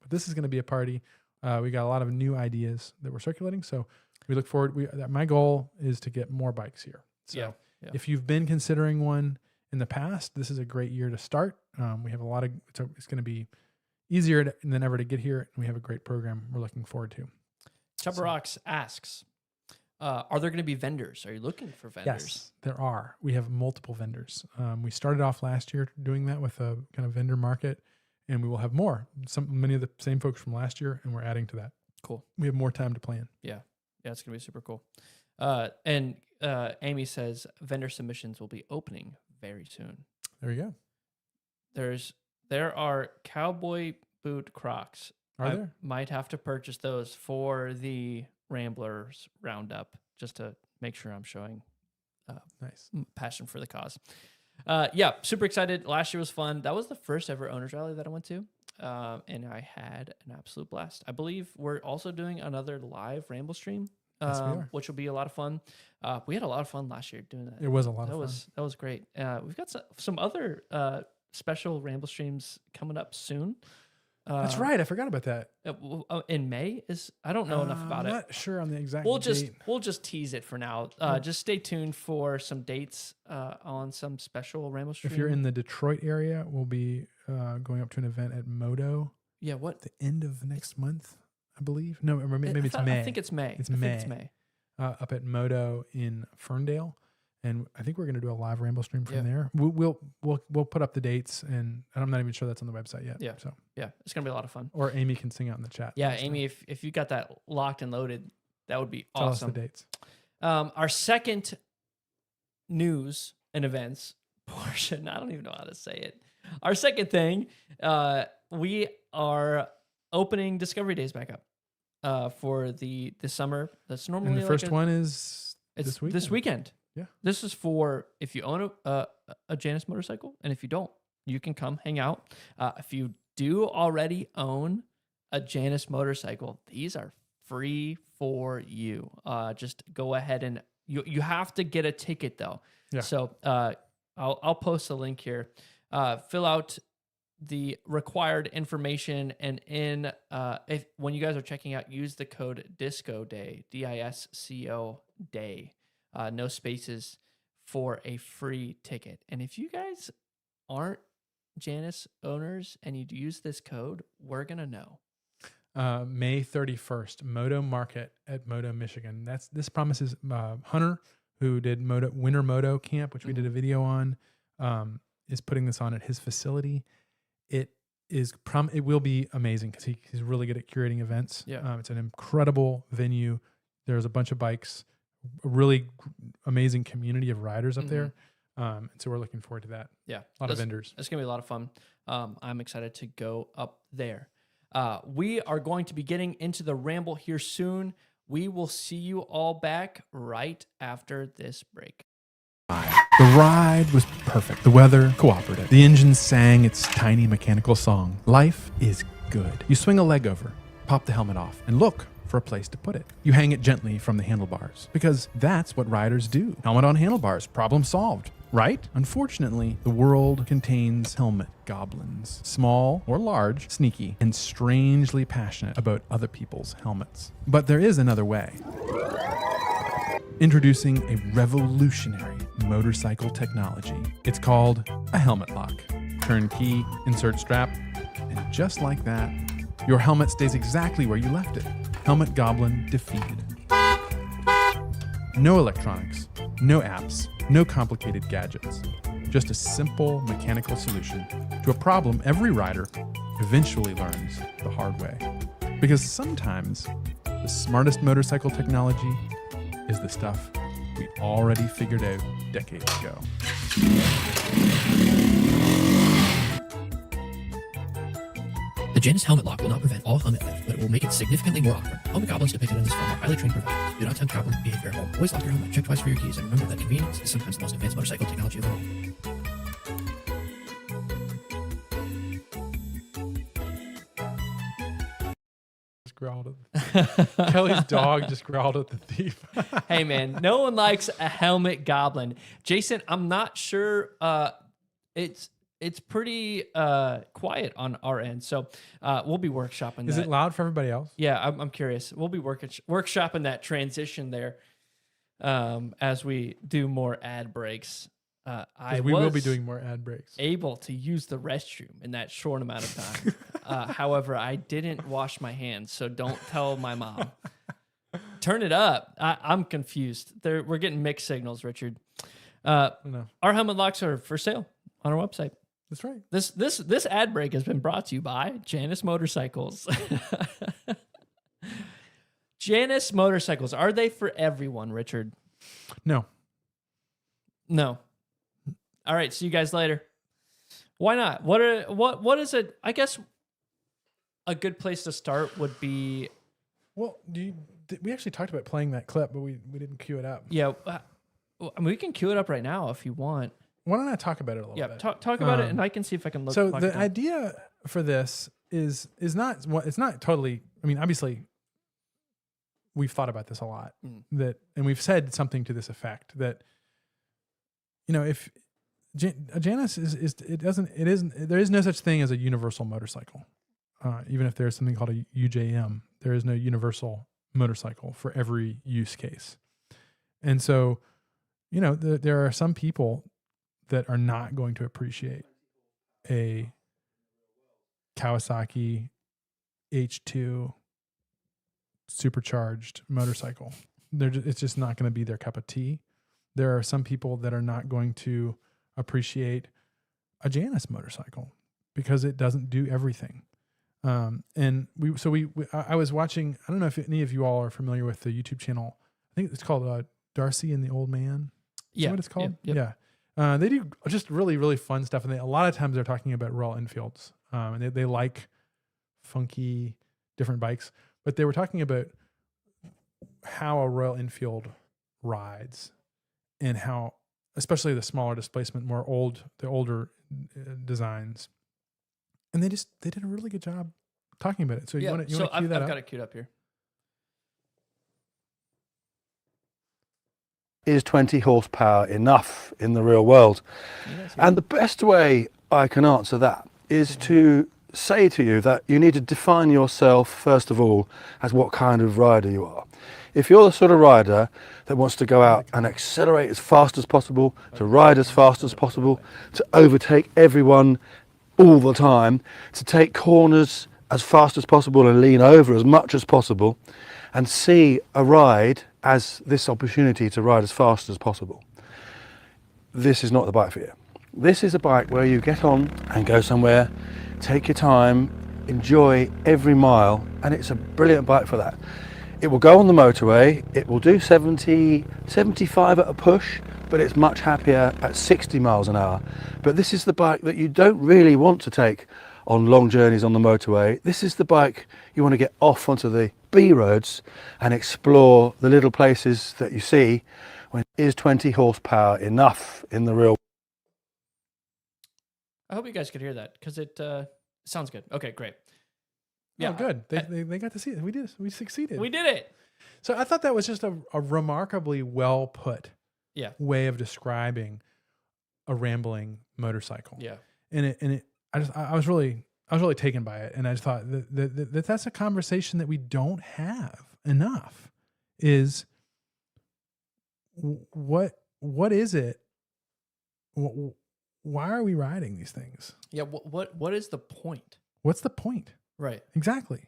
[SPEAKER 1] But this is gonna be a party. We got a lot of new ideas that we're circulating, so we look forward. My goal is to get more bikes here. So if you've been considering one in the past, this is a great year to start. We have a lot of. It's going to be easier than ever to get here, and we have a great program we're looking forward to.
[SPEAKER 2] Subarox asks, are there going to be vendors? Are you looking for vendors?
[SPEAKER 1] Yes, there are. We have multiple vendors. We started off last year doing that with a kind of vendor market, and we will have more. Many of the same folks from last year, and we're adding to that.
[SPEAKER 2] Cool.
[SPEAKER 1] We have more time to plan.
[SPEAKER 2] Yeah, it's going to be super cool. And Amy says vendor submissions will be opening very soon.
[SPEAKER 1] There you go.
[SPEAKER 2] There are cowboy boot Crocs.
[SPEAKER 1] Are there?
[SPEAKER 2] Might have to purchase those for the Ramblers Roundup just to make sure I'm showing
[SPEAKER 1] nice
[SPEAKER 2] passion for the cause. Super excited. Last year was fun. That was the first ever owners rally that I went to. And I had an absolute blast. I believe we're also doing another live Ramblestream,
[SPEAKER 1] Yes, we are.
[SPEAKER 2] which will be a lot of fun. We had a lot of fun last year doing that.
[SPEAKER 1] It was a lot of fun.
[SPEAKER 2] That was great. We've got some other special Ramblestreams coming up soon.
[SPEAKER 1] That's right. I forgot about that.
[SPEAKER 2] In May I don't know enough about
[SPEAKER 1] I'm
[SPEAKER 2] it.
[SPEAKER 1] not sure on the exact
[SPEAKER 2] We'll
[SPEAKER 1] date.
[SPEAKER 2] just tease it for now. Just stay tuned for some dates on some special Ramblestream.
[SPEAKER 1] If you're in the Detroit area, we'll be going up to an event at Moto.
[SPEAKER 2] Yeah, what?
[SPEAKER 1] The end of next month, I believe. No, maybe it's May.
[SPEAKER 2] I think it's May.
[SPEAKER 1] It's
[SPEAKER 2] I think
[SPEAKER 1] May.
[SPEAKER 2] it's May.
[SPEAKER 1] Up at Moto in Ferndale, and I think we're going to do a live Ramblestream from there. We'll put up the dates, and I'm not even sure that's on the website yet.
[SPEAKER 2] Yeah.
[SPEAKER 1] So
[SPEAKER 2] Yeah, it's gonna be a lot of fun.
[SPEAKER 1] or Amy can sing out in the chat.
[SPEAKER 2] Yeah, Amy, if you got that locked and loaded, that would be
[SPEAKER 1] Tell
[SPEAKER 2] awesome.
[SPEAKER 1] us the dates.
[SPEAKER 2] Our second news and events portion, I don't even know how to say it. Our second thing, we are opening Discovery Days back up for the summer. That's normally
[SPEAKER 1] And the
[SPEAKER 2] like
[SPEAKER 1] first one is
[SPEAKER 2] it's
[SPEAKER 1] this weekend. Yeah.
[SPEAKER 2] This is for if you own a Janus motorcycle, and if you don't, you can come hang out. If you do already own a Janus motorcycle, these are free for you. Just go ahead and you have to get a ticket though.
[SPEAKER 1] Yeah.
[SPEAKER 2] So I'll post a link here. Fill out the required information, and when you guys are checking out, use the code DISCO DAY, DISCO DAY, no spaces, for a free ticket. And if you guys aren't Janus owners and you use this code, we're gonna know.
[SPEAKER 1] May 31st, Moto Market at Moto, Michigan. This promises Hunter, who did Winter Moto Camp, which we did a video on, is putting this on at his facility. It will be amazing because he's really good at curating events.
[SPEAKER 2] Yeah.
[SPEAKER 1] It's an incredible venue. There's a bunch of bikes, a really amazing community of riders up there. And so we're looking forward to that.
[SPEAKER 2] Yeah.
[SPEAKER 1] A lot of vendors.
[SPEAKER 2] It's going to be a lot of fun. I'm excited to go up there. We are going to be getting into the ramble here soon. We will see you all back right after this break.
[SPEAKER 1] The ride was perfect. The weather cooperative. The engine sang its tiny mechanical song. Life is good. You swing a leg over, pop the helmet off, and look for a place to put it. You hang it gently from the handlebars, because that's what riders do. Helmet on handlebars, problem solved, right? Unfortunately, the world contains helmet goblins. Small or large, sneaky, and strangely passionate about other people's helmets. But there is another way. Introducing a revolutionary motorcycle technology. It's called a helmet lock. Turn key, insert strap, and just like that, your helmet stays exactly where you left it. Helmet Goblin defeated. No electronics, no apps, no complicated gadgets. Just a simple mechanical solution to a problem every rider eventually learns the hard way. Because sometimes the smartest motorcycle technology is the stuff we already figured out decades ago.
[SPEAKER 3] The Janus helmet lock will not prevent all helmet theft, but it will make it significantly more awkward. Helmet goblins depicted in this film are highly trained professionals. Do not tempt goblin behavior at home. Always lock your helmet, check twice for your keys, and remember that convenience is sometimes the most advanced motorcycle technology of all.
[SPEAKER 1] Kelly's dog just growled at the thief.
[SPEAKER 2] Hey man, no one likes a helmet goblin. Jason, I'm not sure. It's pretty quiet on our end, so we'll be workshopping.
[SPEAKER 1] Is
[SPEAKER 2] that.
[SPEAKER 1] it loud for everybody else?
[SPEAKER 2] Yeah, I'm curious. We'll be workshopping that transition there as we do more ad breaks.
[SPEAKER 1] We will be doing more ad breaks.
[SPEAKER 2] Able to use the restroom in that short amount of time. However, I didn't wash my hands, so don't tell my mom. Turn it up. I'm confused. We're getting mixed signals, Richard.
[SPEAKER 1] No,
[SPEAKER 2] Our helmet locks are for sale on our website.
[SPEAKER 1] that's right.
[SPEAKER 2] This ad break has been brought to you by Janus Motorcycles. Janus Motorcycles, are they for everyone, Richard?
[SPEAKER 1] No.
[SPEAKER 2] No. All right, see you guys later. Why not? What is it? I guess a good place to start would be.
[SPEAKER 1] Well, we actually talked about playing that clip, but we didn't cue it up.
[SPEAKER 2] Yeah, I mean, we can cue it up right now if you want.
[SPEAKER 1] Why don't I talk about it a little bit?
[SPEAKER 2] Yeah, talk about it, and I can see if I can look.
[SPEAKER 1] So the idea for this is not it's not totally. I mean, obviously, we've thought about this a lot. And we've said something to this effect that, if a Janus there is no such thing as a universal motorcycle. Even if there's something called a UJM, there is no universal motorcycle for every use case. And so, there are some people that are not going to appreciate a Kawasaki H2 supercharged motorcycle. It's just not going to be their cup of tea. There are some people that are not going to appreciate a Janus motorcycle because it doesn't do everything. And I was watching, I don't know if any of you all are familiar with the YouTube channel. I think it's called Darcy and the Old Man. Is that what it's called?
[SPEAKER 2] Yeah.
[SPEAKER 1] They do just really, really fun stuff. And a lot of times they're talking about Royal Enfields. And they like funky, different bikes. But they were talking about how a Royal Enfield rides and how, especially the smaller displacement, the older designs. And they did a really good job talking about it. So you want to
[SPEAKER 2] I've got it queued up here.
[SPEAKER 4] Is 20 horsepower enough in the real world? And the best way I can answer that is to say to you that you need to define yourself, first of all, as what kind of rider you are. If you're the sort of rider that wants to go out and accelerate as fast as possible, to ride as fast as possible, to overtake everyone all the time, to take corners as fast as possible and lean over as much as possible, and see a ride as this opportunity to ride as fast as possible, this is not the bike for you. This is a bike where you get on and go somewhere, take your time, enjoy every mile, and it's a brilliant bike for that. It will go on the motorway, it will do 70, 75 at a push, but it's much happier at 60 miles an hour. But this is the bike that you don't really want to take on long journeys on the motorway. This is the bike you want to get off onto the B roads and explore the little places that you see. When is 20 horsepower enough in the real?
[SPEAKER 2] I hope you guys could hear that because it sounds good. Okay, great.
[SPEAKER 1] Yeah, good. They got to see it. We did. We succeeded.
[SPEAKER 2] We did it.
[SPEAKER 1] So I thought that was just a remarkably well put way of describing a rambling motorcycle.
[SPEAKER 2] Yeah.
[SPEAKER 1] And I was really taken by it, and I just thought that's a conversation that we don't have enough. Is what is it? Why are we riding these things?
[SPEAKER 2] Yeah. What is the point?
[SPEAKER 1] What's the point?
[SPEAKER 2] Right.
[SPEAKER 1] Exactly.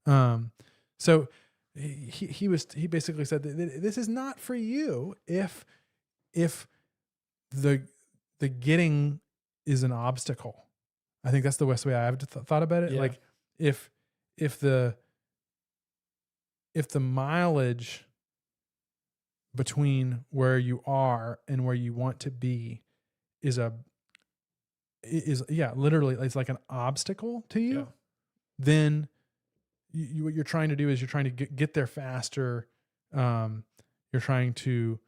[SPEAKER 1] So he basically said that this is not for you if the getting is an obstacle. I think that's the best way I've thought about it. Yeah. Like if the mileage between where you are and where you want to be is literally it's like an obstacle to you, then what you're trying to do is you're trying to get there faster. You're trying to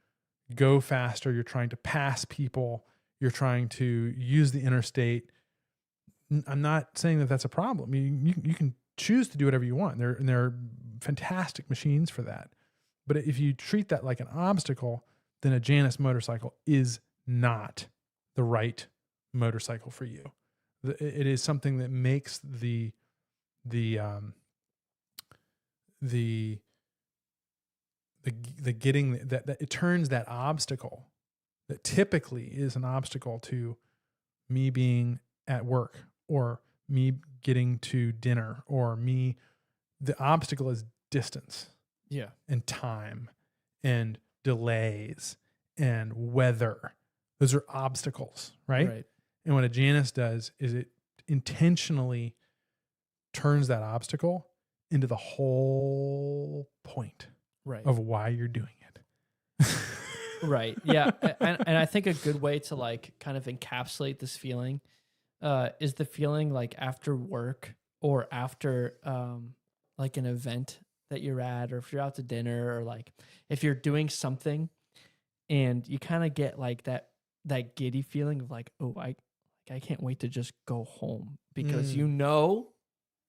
[SPEAKER 1] go faster. You're trying to pass people. You're trying to use the interstate. I'm not saying that that's a problem. I mean, you can choose to do whatever you want. There are fantastic machines for that. But if you treat that like an obstacle, then a Janus motorcycle is not the right motorcycle for you. It is something that makes the getting that it turns that obstacle that typically is an obstacle to me being at work or me getting to dinner or the obstacle is distance.
[SPEAKER 2] Yeah.
[SPEAKER 1] and time and delays and weather. Those are obstacles, right?
[SPEAKER 2] Right.
[SPEAKER 1] And what a Janus does is it intentionally turns that obstacle into the whole point
[SPEAKER 2] Right.
[SPEAKER 1] of why you're doing it.
[SPEAKER 2] Right. Yeah. And I think a good way to like kind of encapsulate this feeling is the feeling like after work or after like an event that you're at, or if you're out to dinner, or like if you're doing something and you kind of get like that giddy feeling of like, oh, I can't wait to just go home, because you know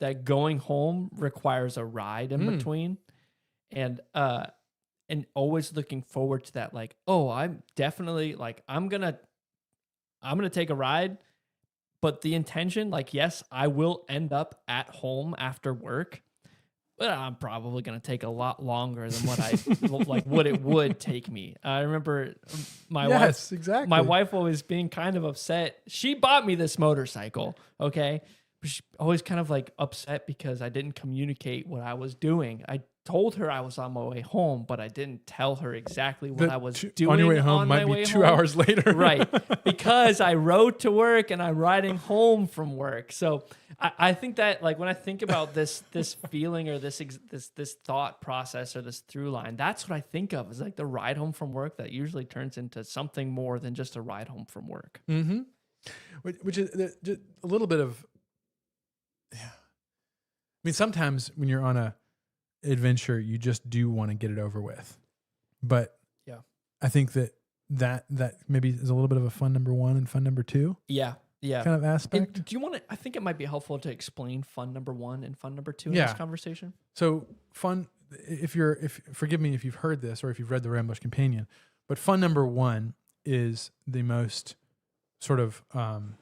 [SPEAKER 2] that going home requires a ride in between. And always looking forward to that, like, oh, I'm definitely like, I'm gonna take a ride, but the intention, like, yes, I will end up at home after work, but I'm probably gonna take a lot longer than what I like what it would take me. I remember my wife always being kind of upset. She bought me this motorcycle, okay? But she's always kind of like upset because I didn't communicate what I was doing. I told her I was on my way home, but I didn't tell her exactly what I was doing
[SPEAKER 1] on your way home might be 2 hours later.
[SPEAKER 2] Right. Because I rode to work and I'm riding home from work. So I think that, like, when I think about this feeling or this thought process or this through line, that's what I think of, is like the ride home from work that usually turns into something more than just a ride home from work.
[SPEAKER 1] Mm-hmm. Which is just a little bit of, yeah. I mean, sometimes when you're on a adventure, you just do want to get it over with. But
[SPEAKER 2] yeah,
[SPEAKER 1] I think that maybe is a little bit of a fun number one and fun number two.
[SPEAKER 2] Yeah.
[SPEAKER 1] Kind of aspect.
[SPEAKER 2] And do you want to, I think it might be helpful to explain fun number one and fun number two in this conversation.
[SPEAKER 1] So fun, if forgive me if you've heard this or if you've read the Rambler's Companion, but fun number one is the most sort of, how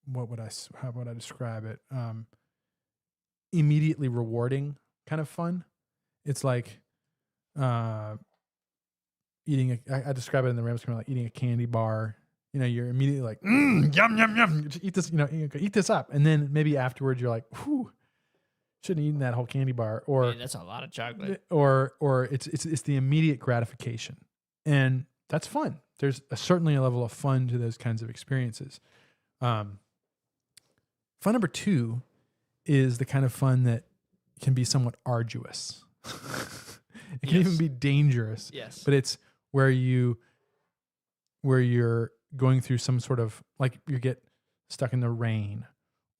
[SPEAKER 1] would I describe it? Immediately rewarding kind of fun. It's like eating I describe it in the Rambler's Companion like eating a candy bar. You know, you're immediately like, yum, yum, yum. Just eat this, eat this up. And then maybe afterwards you're like, whew, shouldn't have eaten that whole candy bar. Or
[SPEAKER 2] man, that's a lot of chocolate.
[SPEAKER 1] Or it's the immediate gratification. And that's fun. There's certainly a level of fun to those kinds of experiences. Fun number two is the kind of fun that can be somewhat arduous. It can even be dangerous.
[SPEAKER 2] Yes.
[SPEAKER 1] But it's where you're going through some sort of, like, you get stuck in the rain,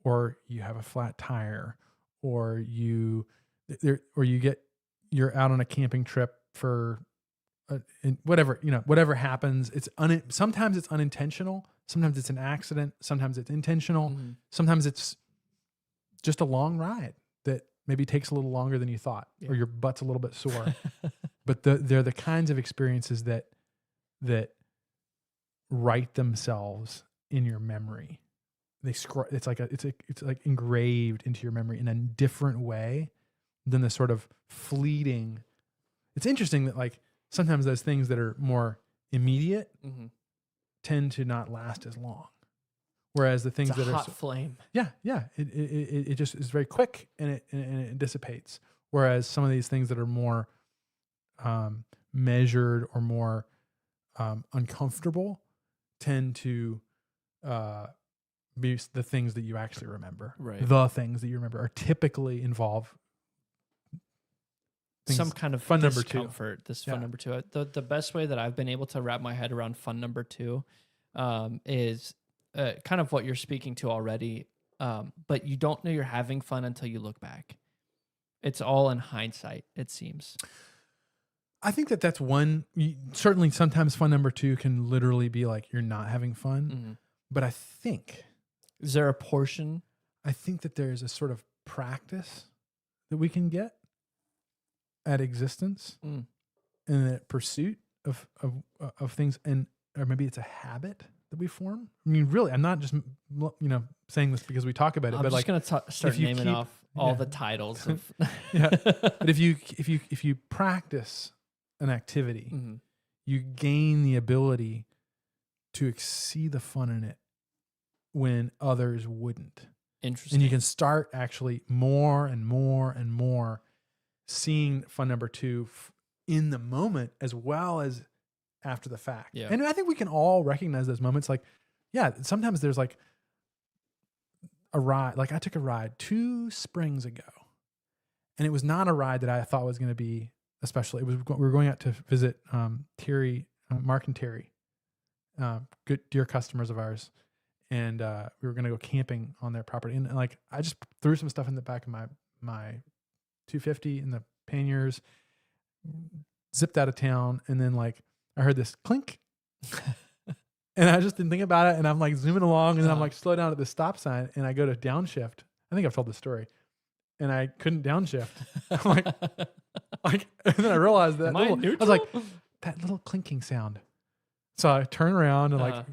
[SPEAKER 1] or you have a flat tire, or you're out on a camping trip for whatever happens. Sometimes it's unintentional. Sometimes it's an accident. Sometimes it's intentional.
[SPEAKER 2] Mm-hmm.
[SPEAKER 1] Sometimes it's just a long ride that maybe takes a little longer than you thought, or your butt's a little bit sore. But they're the kinds of experiences that write themselves in your memory. It's like engraved into your memory in a different way than the sort of fleeting. It's interesting that, like, sometimes those things that are more immediate tend to not last as long. Whereas the things that are
[SPEAKER 2] hot flame.
[SPEAKER 1] Yeah. It just is very quick and it dissipates. Whereas some of these things that are more measured or more uncomfortable tend to be the things that you actually remember.
[SPEAKER 2] Right.
[SPEAKER 1] The things that you remember are typically involve
[SPEAKER 2] some kind of
[SPEAKER 1] fun
[SPEAKER 2] discomfort.
[SPEAKER 1] Fun
[SPEAKER 2] number two. The best way that I've been able to wrap my head around fun number two is kind of what you're speaking to already. But you don't know you're having fun until you look back. It's all in hindsight, it seems.
[SPEAKER 1] I think that's one. Certainly, sometimes fun number two can literally be like you're not having fun.
[SPEAKER 2] Mm-hmm.
[SPEAKER 1] But I think,
[SPEAKER 2] is there a portion?
[SPEAKER 1] I think that there's a sort of practice that we can get at existence and that pursuit of things, or maybe it's a habit that we form. I mean, really, I'm not just saying this because we talk about it.
[SPEAKER 2] I'm
[SPEAKER 1] but
[SPEAKER 2] just
[SPEAKER 1] like,
[SPEAKER 2] gonna start naming off all the titles of.
[SPEAKER 1] But if you practice an activity, you gain the ability to see the fun in it when others wouldn't.
[SPEAKER 2] Interesting.
[SPEAKER 1] And you can start actually more and more and more seeing fun number 2 in the moment as well as after the fact.
[SPEAKER 2] Yeah.
[SPEAKER 1] And I think we can all recognize those moments. Like, yeah, sometimes there's like a ride. Like I took a ride 2 springs ago, and it was not a ride that I thought was going to be especially. It was, we were going out to visit Terry, Mark and Terry, good dear customers of ours. And we were going to go camping on their property. And like, I just threw some stuff in the back of my 250 in the panniers, zipped out of town. And then like, I heard this clink and I just didn't think about it. And I'm like zooming along, and then I'm like slow down at the stop sign, and I go to downshift. I think I've told this story, and I couldn't downshift. I'm like, and then I realized that I was like, that little clinking sound. So I turn around and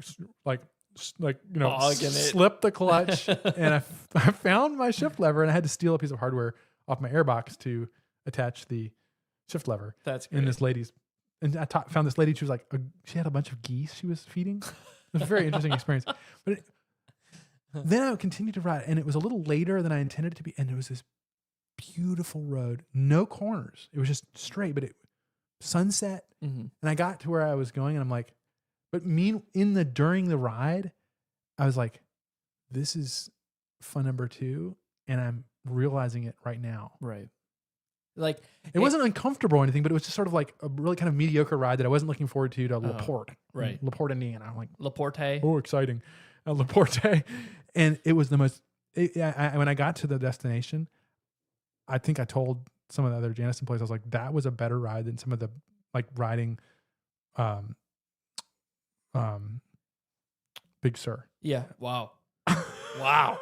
[SPEAKER 1] slip the clutch, and I found my shift lever, and I had to steal a piece of hardware off my airbox to attach the shift lever.
[SPEAKER 2] That's great.
[SPEAKER 1] In this lady's, and I found this lady. She was like, she had a bunch of geese she was feeding. It was a very interesting experience. But then I continued to ride, and it was a little later than I intended it to be, and it was this beautiful road, no corners. It was just straight, but it sunset, and I got to where I was going, and I'm like, but during the ride, I was like, this is fun number 2, and I'm realizing it right now.
[SPEAKER 2] Right. Like
[SPEAKER 1] it wasn't uncomfortable or anything, but it was just sort of like a really kind of mediocre ride that I wasn't looking forward to LaPorte.
[SPEAKER 2] Right.
[SPEAKER 1] LaPorte, Indiana. I'm like,
[SPEAKER 2] LaPorte.
[SPEAKER 1] oh, exciting. LaPorte. And it was the most, when I got to the destination, I think I told some of the other Janus employees, I was like, that was a better ride than some of the like riding, Big Sur.
[SPEAKER 2] Yeah. Wow. Wow.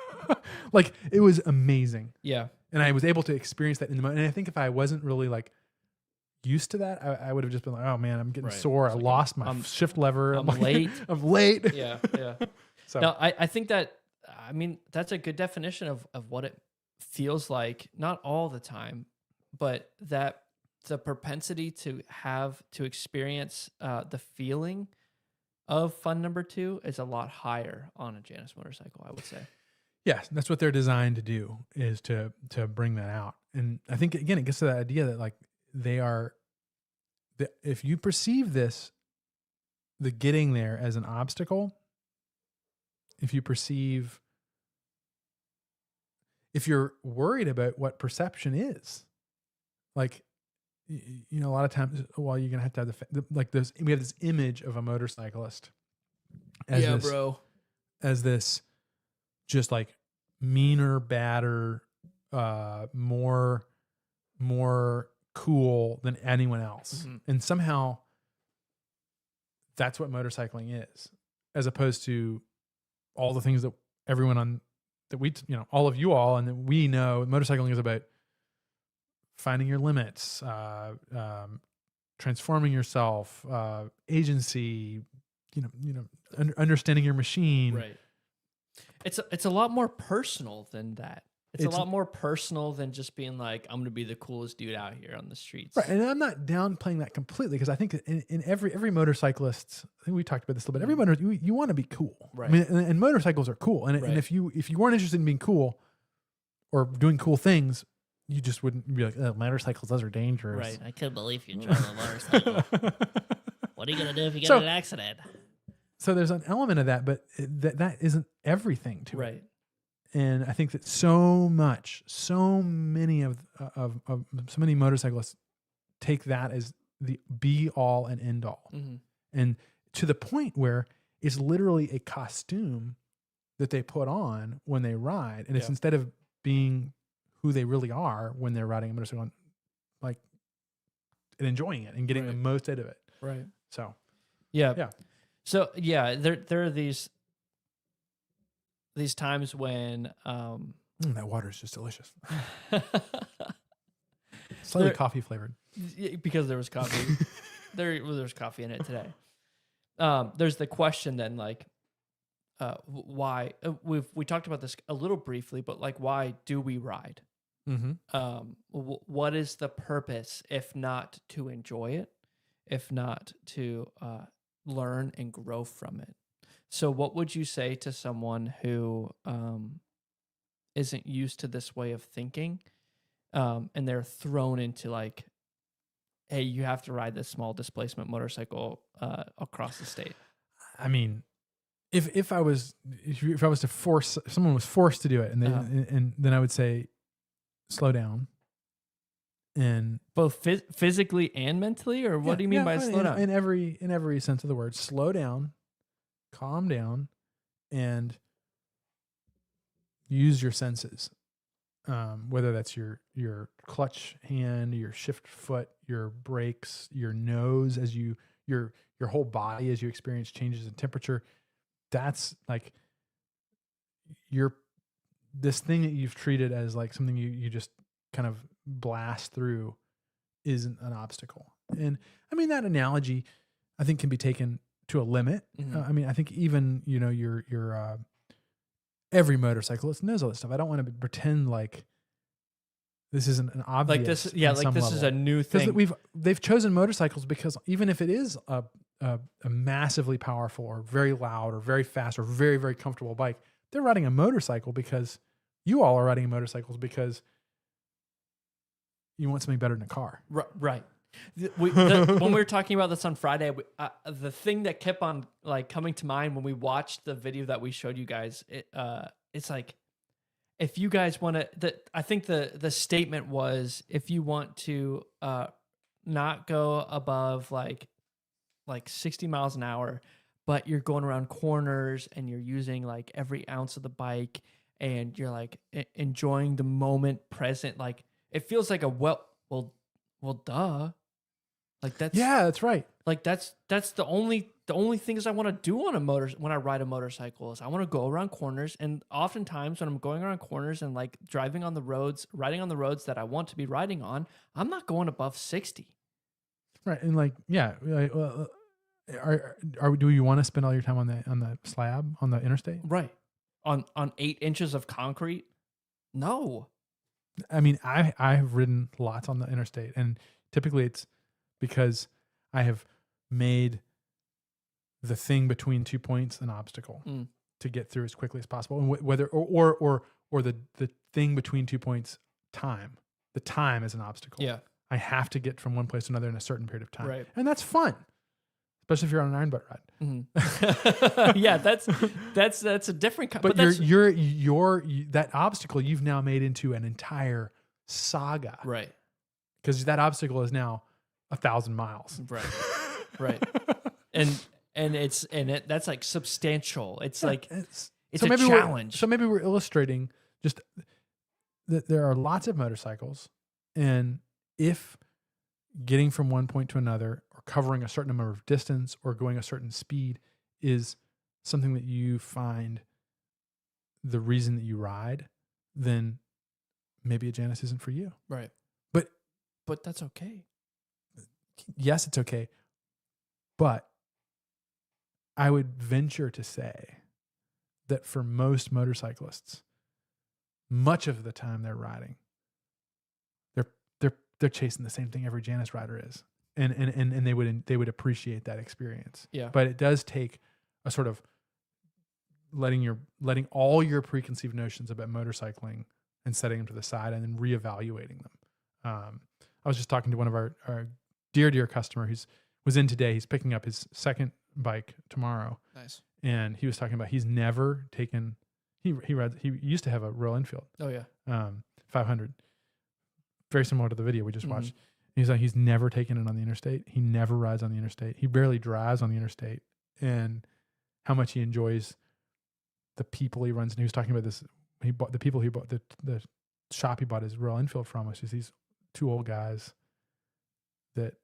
[SPEAKER 1] Like it was amazing.
[SPEAKER 2] Yeah.
[SPEAKER 1] And I was able to experience that in the moment. And I think if I wasn't really like used to that, I would have just been like, oh man, I'm getting sore. I lost my shift lever.
[SPEAKER 2] I'm late.
[SPEAKER 1] I'm late.
[SPEAKER 2] Yeah. Yeah.
[SPEAKER 1] So
[SPEAKER 2] no, I think that, I mean, that's a good definition of what it feels like, not all the time, but that the propensity to experience the feeling of fun number 2 is a lot higher on a Janus motorcycle, I would say.
[SPEAKER 1] Yes, that's what they're designed to do, is to bring that out. And I think, again, it gets to that idea that like if you perceive the getting there as an obstacle, if you're worried about what perception is, like, you know, a lot of times, well, you're going to have like this, we have this image of a motorcyclist as this just like meaner, badder, more cool than anyone else.
[SPEAKER 2] Mm-hmm.
[SPEAKER 1] And somehow that's what motorcycling is, as opposed to all the things that everyone all of you all, and that we know motorcycling is about finding your limits, transforming yourself, agency, understanding your machine.
[SPEAKER 2] Right. It's a lot more personal than that. It's a lot more personal than just being like, I'm going to be the coolest dude out here on the streets.
[SPEAKER 1] Right. And I'm not downplaying that completely, because I think that in every motorcyclist, I think we talked about this a little bit, every motor, you want to be cool.
[SPEAKER 2] Right.
[SPEAKER 1] I mean, and motorcycles are cool. And if you weren't interested in being cool or doing cool things, you just wouldn't be like, oh, motorcycles, those are dangerous.
[SPEAKER 2] Right.
[SPEAKER 5] I couldn't believe you drove a motorcycle. What are you going to do if you get in an accident?
[SPEAKER 1] So there's an element of that, but that isn't everything to it.
[SPEAKER 2] Right.
[SPEAKER 1] And I think that so many motorcyclists take that as the be all and end all.
[SPEAKER 2] Mm-hmm.
[SPEAKER 1] And to the point where it's literally a costume that they put on when they ride. And it's instead of being who they really are when they're riding a motorcycle, like, and enjoying it and getting the most out of it.
[SPEAKER 2] Right.
[SPEAKER 1] So,
[SPEAKER 2] yeah. So yeah, there are these times when
[SPEAKER 1] that water is just delicious. Slightly coffee flavored.
[SPEAKER 2] Because there was coffee. there was coffee in it today. There's the question then, like, why? We talked about this a little briefly, but like, why do we ride?
[SPEAKER 1] Mm-hmm.
[SPEAKER 2] What is the purpose, if not to enjoy it, if not to learn and grow from it? So what would you say to someone who isn't used to this way of thinking, and they're thrown into like, hey, you have to ride this small displacement motorcycle across the state.
[SPEAKER 1] I mean, if I was to force, if someone was forced to do it, and and then I would say, slow down. And
[SPEAKER 2] both physically and mentally, or what do you mean by slow down?
[SPEAKER 1] In every sense of the word, slow down, calm down, and use your senses. Whether that's your clutch hand, your shift foot, your brakes, your nose, as your whole body as you experience changes in temperature. That's like this thing that you've treated as like something you just kind of blast through isn't an obstacle. And I mean, that analogy I think can be taken to a limit. I mean, I think even, your every motorcyclist knows all this stuff. I don't want to pretend like this isn't an obvious.
[SPEAKER 2] Like this, yeah, like this is a new thing.
[SPEAKER 1] They've chosen motorcycles because even if it is a massively powerful or very loud or very fast or very, very comfortable bike, they're riding a motorcycle because you all are riding motorcycles because you want something better than a car.
[SPEAKER 2] Right. When we were talking about this on Friday, the thing that kept on like coming to mind when we watched the video that we showed you guys, it's like, if you guys want to, I think the statement was, if you want to not go above like 60 miles an hour, but you're going around corners and you're using like every ounce of the bike and you're like enjoying the moment present, like it feels like well, duh. Like
[SPEAKER 1] that's right.
[SPEAKER 2] Like that's the only things I want to do on when I ride a motorcycle is I want to go around corners, and oftentimes when I'm going around corners and like riding on the roads that I want to be riding on, I'm not going above 60.
[SPEAKER 1] Right, and like do you want to spend all your time on the slab on the interstate?
[SPEAKER 2] Right, on 8 inches of concrete? No.
[SPEAKER 1] I mean, I have ridden lots on the interstate, and typically it's because I have made the thing between 2 points an obstacle to get through as quickly as possible, and whether or the thing between 2 points the time is an obstacle.
[SPEAKER 2] Yeah,
[SPEAKER 1] I have to get from one place to another in a certain period of time,
[SPEAKER 2] right?
[SPEAKER 1] And that's fun, especially if you're on an iron butt ride.
[SPEAKER 2] Mm-hmm. Yeah, that's a different.
[SPEAKER 1] But that obstacle you've now made into an entire saga,
[SPEAKER 2] right?
[SPEAKER 1] Because that obstacle is now 1,000 miles,
[SPEAKER 2] right. And that's like substantial. It's like it's
[SPEAKER 1] so
[SPEAKER 2] a challenge.
[SPEAKER 1] So maybe we're illustrating just that there are lots of motorcycles, and if getting from one point to another or covering a certain number of distance or going a certain speed is something that you find the reason that you ride, then maybe a Janus isn't for you.
[SPEAKER 2] Right. But that's okay.
[SPEAKER 1] Yes, it's okay. But I would venture to say that for most motorcyclists, much of the time they're riding, they're chasing the same thing every Janus rider is. And they would appreciate that experience.
[SPEAKER 2] Yeah.
[SPEAKER 1] But it does take a sort of letting all your preconceived notions about motorcycling and setting them to the side and then reevaluating them. I was just talking to one of our dear customer who was in today. He's picking up his second bike tomorrow.
[SPEAKER 2] Nice. And
[SPEAKER 1] he was talking about he's never taken. He used to have a Royal Enfield.
[SPEAKER 2] Oh yeah.
[SPEAKER 1] 500. Very similar to the video we just watched. He's like, he's never taken it on the interstate. He never rides on the interstate. He barely drives on the interstate, and how much he enjoys the people he runs. And he was talking about this. The shop he bought his Royal Enfield from, which is these 2 old guys that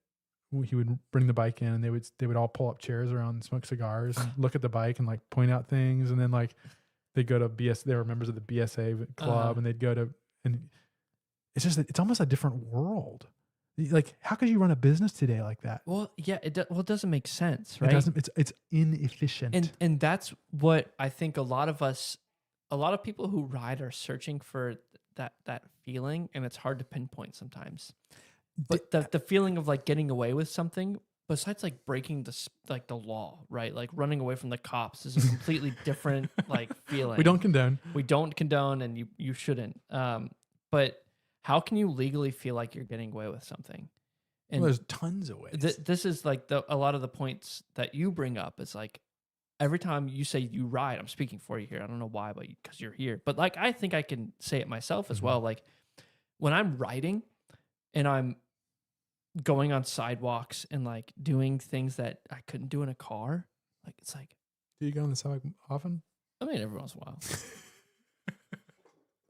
[SPEAKER 1] he would bring the bike in, and they would all pull up chairs around and smoke cigars and look at the bike and like point out things. And then like they'd go to they were members of the BSA club, and they'd go to, and it's almost a different world. Like, how could you run a business today like that?
[SPEAKER 2] Well, yeah, it doesn't make sense, right?
[SPEAKER 1] It doesn't. It's inefficient.
[SPEAKER 2] And that's what I think a lot of people who ride are searching for, that feeling, and it's hard to pinpoint sometimes. But the feeling of like getting away with something besides like breaking the law, right? Like running away from the cops is a completely different like feeling.
[SPEAKER 1] We don't condone.
[SPEAKER 2] We don't condone, and you shouldn't. But how can you legally feel like you're getting away with something? And
[SPEAKER 1] Well, there's tons of ways.
[SPEAKER 2] this is like a lot of the points that you bring up. It's like every time you say you ride, I'm speaking for you here. I don't know why, but because you're here. But like I think I can say it myself as well. Like when I'm riding and I'm going on sidewalks and like doing things that I couldn't do in a car, like it's like,
[SPEAKER 1] Do you go on the sidewalk often?
[SPEAKER 2] I mean, every once in a while.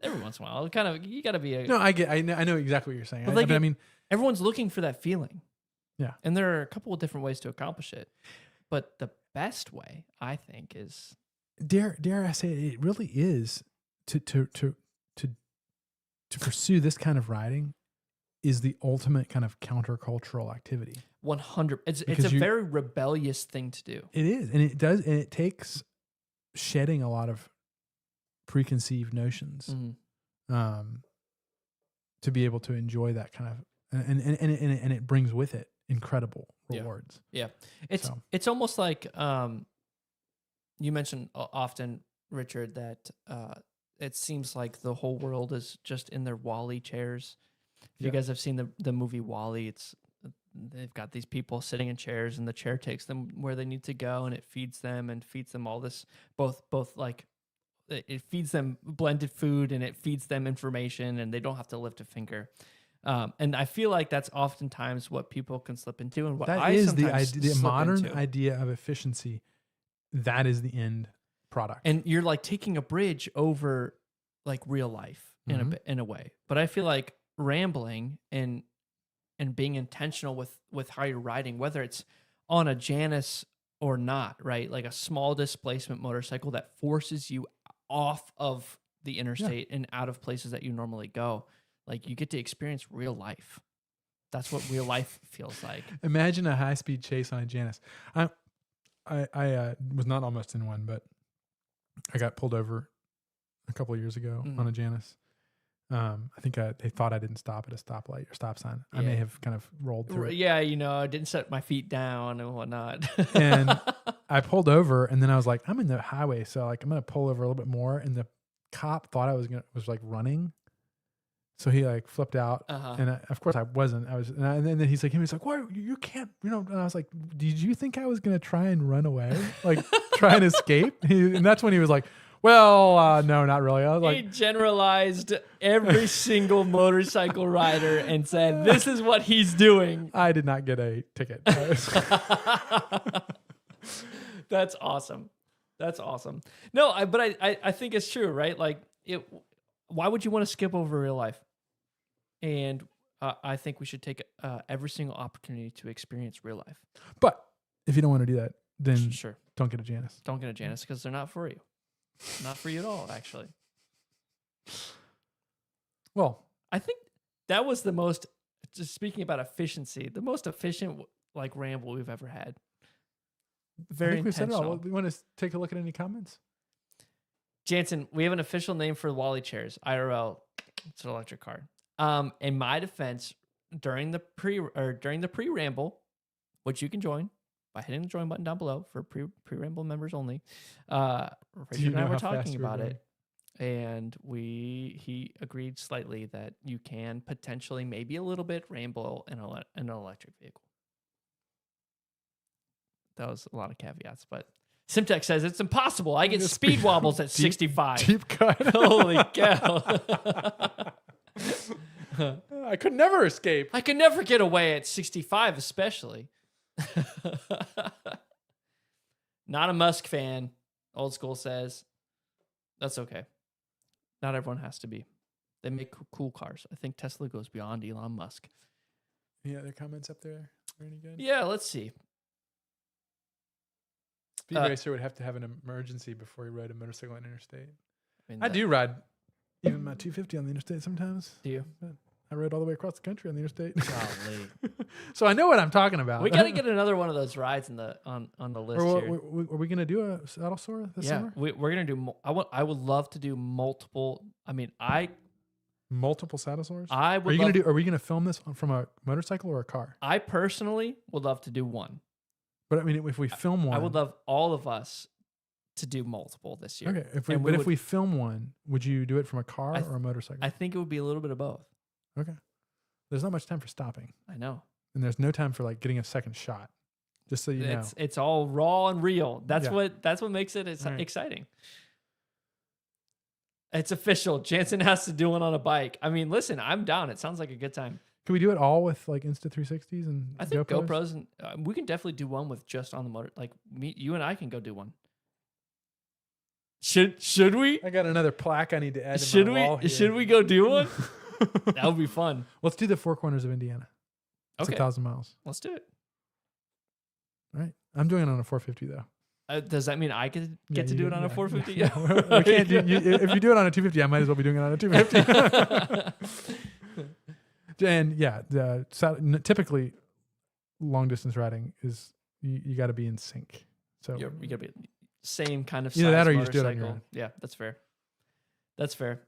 [SPEAKER 2] Every once in a while, kind of, you got to be a.
[SPEAKER 1] No, I know exactly what you're saying.
[SPEAKER 2] But like
[SPEAKER 1] I mean,
[SPEAKER 2] everyone's looking for that feeling.
[SPEAKER 1] Yeah.
[SPEAKER 2] And there are a couple of different ways to accomplish it. But the best way, I think, is
[SPEAKER 1] dare I say it really is to pursue this kind of riding is the ultimate kind of countercultural activity.
[SPEAKER 2] 100. It's
[SPEAKER 1] Because
[SPEAKER 2] a very rebellious thing to do.
[SPEAKER 1] It is, and it takes shedding a lot of preconceived notions to be able to enjoy that kind of, and it brings with it incredible rewards.
[SPEAKER 2] Yeah. It's almost like you mentioned often, Richard, that it seems like the whole world is just in their Wall-E chairs. If you guys have seen the movie Wall-E, they've got these people sitting in chairs, and the chair takes them where they need to go, and it feeds them all this, both like it feeds them blended food and it feeds them information, and they don't have to lift a finger. And I feel like that's oftentimes what people can slip into, and what
[SPEAKER 1] That
[SPEAKER 2] I
[SPEAKER 1] is
[SPEAKER 2] sometimes
[SPEAKER 1] the
[SPEAKER 2] slip
[SPEAKER 1] modern
[SPEAKER 2] into.
[SPEAKER 1] idea of efficiency. That is the end product.
[SPEAKER 2] And you're like taking a bridge over like real life in a way. But I feel like rambling and being intentional with how you're riding, whether it's on a Janus or not, right? Like a small displacement motorcycle that forces you off of the interstate and out of places that you normally go. Like you get to experience real life. That's what real life feels like.
[SPEAKER 1] Imagine a high-speed chase on a Janus. I was not almost in one, but I got pulled over a couple of years ago on a Janus. I think they thought I didn't stop at a stoplight or stop sign. I may have kind of rolled through it.
[SPEAKER 2] Yeah, I didn't set my feet down and whatnot.
[SPEAKER 1] And I pulled over, and then I was like, I'm in the highway, so like I'm gonna pull over a little bit more. And the cop thought I was like running, so he like flipped out, and of course I wasn't. And then he was like, "What? You can't, And I was like, "Did you think I was gonna try and run away, like try and escape?" And that's when he was like, "Well, no, not really." I was
[SPEAKER 2] He
[SPEAKER 1] like,
[SPEAKER 2] generalized every single motorcycle rider and said, "This is what he's doing."
[SPEAKER 1] I did not get a ticket.
[SPEAKER 2] That's awesome. That's awesome. No, but I think it's true, right? Like, why would you want to skip over real life? And I think we should take every single opportunity to experience real life.
[SPEAKER 1] But if you don't want to do that, then
[SPEAKER 2] Sure.
[SPEAKER 1] don't get a Janus.
[SPEAKER 2] Don't get a Janus because they're not for you. Not for you at all, actually.
[SPEAKER 1] Well,
[SPEAKER 2] I think that was the most, just speaking about efficiency, the most efficient like ramble we've ever had. Very
[SPEAKER 1] I think we said it all.
[SPEAKER 2] intentional.
[SPEAKER 1] We want to take a look at any comments.
[SPEAKER 2] Jansen, we have an official name for Wall-E chairs. IRL, it's an electric car. In my defense, during the pre-ramble, which you can join by hitting the join button down below for pre-ramble members only. Richard and I were talking about it, and he agreed slightly that you can potentially, maybe a little bit, ramble in an electric vehicle. That was a lot of caveats, but Simtech says it's impossible. I get speed wobbles at 65.
[SPEAKER 1] Deep cut.
[SPEAKER 2] Holy cow.
[SPEAKER 1] I could never escape.
[SPEAKER 2] I could never get away at 65, especially. Not a Musk fan, old school says. That's okay. Not everyone has to be. They make cool cars. I think Tesla goes beyond Elon Musk.
[SPEAKER 1] Any other comments up there? Are any good?
[SPEAKER 2] Yeah, let's see.
[SPEAKER 1] Speed racer would have to have an emergency before he rode a motorcycle on interstate.
[SPEAKER 2] mean,
[SPEAKER 1] I do ride even my 250 on the interstate sometimes.
[SPEAKER 2] Do you?
[SPEAKER 1] I rode all the way across the country on the interstate.
[SPEAKER 2] Golly.
[SPEAKER 1] So I know what I'm talking about.
[SPEAKER 2] We got to get another one of those rides on the list
[SPEAKER 1] Or,
[SPEAKER 2] here.
[SPEAKER 1] are we going to do a saddle sore this summer?
[SPEAKER 2] We're gonna do. I would love to do multiple. I mean, I
[SPEAKER 1] Multiple saddle sores?
[SPEAKER 2] I
[SPEAKER 1] Are
[SPEAKER 2] would.
[SPEAKER 1] you gonna do? Are we gonna film this from a motorcycle or a car?
[SPEAKER 2] I personally would love to do one.
[SPEAKER 1] But I mean, if we film one,
[SPEAKER 2] I would love all of us to do multiple this year.
[SPEAKER 1] Okay, if
[SPEAKER 2] And
[SPEAKER 1] if we film one, would you do it from a car or a motorcycle?
[SPEAKER 2] I think it would be a little bit of both.
[SPEAKER 1] Okay. There's not much time for stopping,
[SPEAKER 2] I know.
[SPEAKER 1] and there's no time for like getting a second shot. Just so you know.
[SPEAKER 2] It's all raw and real. That's
[SPEAKER 1] Yeah.
[SPEAKER 2] what makes it
[SPEAKER 1] All right.
[SPEAKER 2] exciting. It's official. Jansen has to do one on a bike. I mean, listen, I'm down. It sounds like a good time.
[SPEAKER 1] Can we do it all with like Insta360s and
[SPEAKER 2] I think
[SPEAKER 1] GoPros?
[SPEAKER 2] GoPros and we can definitely do one with just on the motor. Like you and I can go do one. Should we?
[SPEAKER 1] I got another plaque I need to add to
[SPEAKER 2] Should
[SPEAKER 1] my wall
[SPEAKER 2] we?
[SPEAKER 1] here.
[SPEAKER 2] Should we go do one? That would be fun.
[SPEAKER 1] Let's do the Four Corners of Indiana. It's
[SPEAKER 2] Okay,
[SPEAKER 1] 1,000 miles.
[SPEAKER 2] let's do it.
[SPEAKER 1] All right. I'm doing it on a 450 though.
[SPEAKER 2] Does that mean I could
[SPEAKER 1] Yeah,
[SPEAKER 2] get to
[SPEAKER 1] you
[SPEAKER 2] do it
[SPEAKER 1] do-
[SPEAKER 2] on a
[SPEAKER 1] yeah,
[SPEAKER 2] 450?
[SPEAKER 1] yeah. We can't do, if you do it on a 250, I might as well be doing it on a 250. And yeah, typically long distance riding is you got to be in sync. So
[SPEAKER 2] you gotta be same kind of
[SPEAKER 1] Either
[SPEAKER 2] size
[SPEAKER 1] that or you just do it on
[SPEAKER 2] motorcycle.
[SPEAKER 1] your own.
[SPEAKER 2] Yeah, that's fair. That's fair.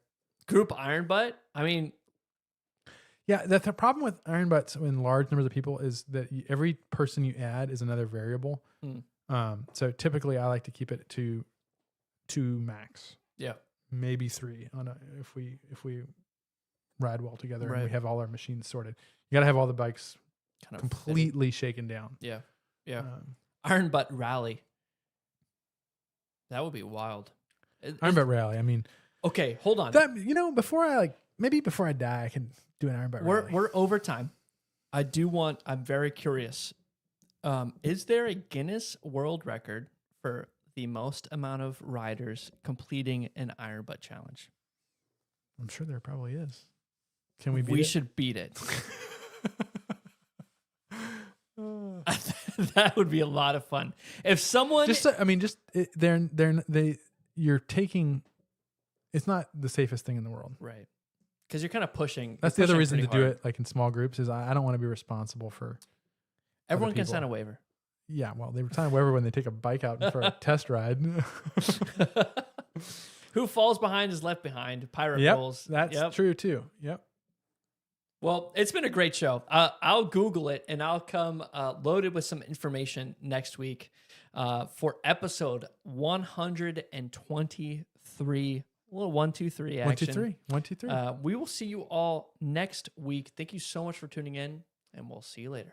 [SPEAKER 2] Group iron butt. I mean,
[SPEAKER 1] yeah, the problem with iron butts in large numbers of people is that every person you add is another variable.
[SPEAKER 2] Mm.
[SPEAKER 1] So typically I like to keep it to 2 max,
[SPEAKER 2] yeah,
[SPEAKER 1] maybe 3 on if we ride well together and we
[SPEAKER 2] Right.
[SPEAKER 1] have all our machines sorted. You got to have all the bikes
[SPEAKER 2] kind of
[SPEAKER 1] completely shaken down.
[SPEAKER 2] Yeah, yeah.
[SPEAKER 1] Um,
[SPEAKER 2] Iron butt rally. That would be wild.
[SPEAKER 1] iron butt rally. I mean,
[SPEAKER 2] Okay, hold on.
[SPEAKER 1] that before I die, I can do an iron butt rally.
[SPEAKER 2] We're over time. I'm very curious. Is there a Guinness World Record for the most amount of riders completing an iron butt challenge?
[SPEAKER 1] I'm sure there probably is. Can we beat
[SPEAKER 2] We
[SPEAKER 1] it?
[SPEAKER 2] should beat it. That would be a lot of fun. If someone
[SPEAKER 1] you're taking. It's not the safest thing in the world.
[SPEAKER 2] right, because you're kind of pushing.
[SPEAKER 1] That's
[SPEAKER 2] you're
[SPEAKER 1] the other
[SPEAKER 2] pushing
[SPEAKER 1] reason to
[SPEAKER 2] pretty
[SPEAKER 1] do
[SPEAKER 2] hard.
[SPEAKER 1] it like in small groups is I don't want to be responsible for.
[SPEAKER 2] Everyone can
[SPEAKER 1] people.
[SPEAKER 2] sign a waiver.
[SPEAKER 1] Yeah, well, they sign a waiver when they take a bike out for a test ride.
[SPEAKER 2] Who falls behind is left behind. Pirate
[SPEAKER 1] Yep,
[SPEAKER 2] rules.
[SPEAKER 1] that's
[SPEAKER 2] Yep.
[SPEAKER 1] true too. Yep.
[SPEAKER 2] Well, it's been a great show. I'll Google it and I'll come loaded with some information next week for episode 123. A little 1, 2, 3 action.
[SPEAKER 1] 1, 2, 3.
[SPEAKER 2] We will see you all next week. Thank you so much for tuning in, and we'll see you later.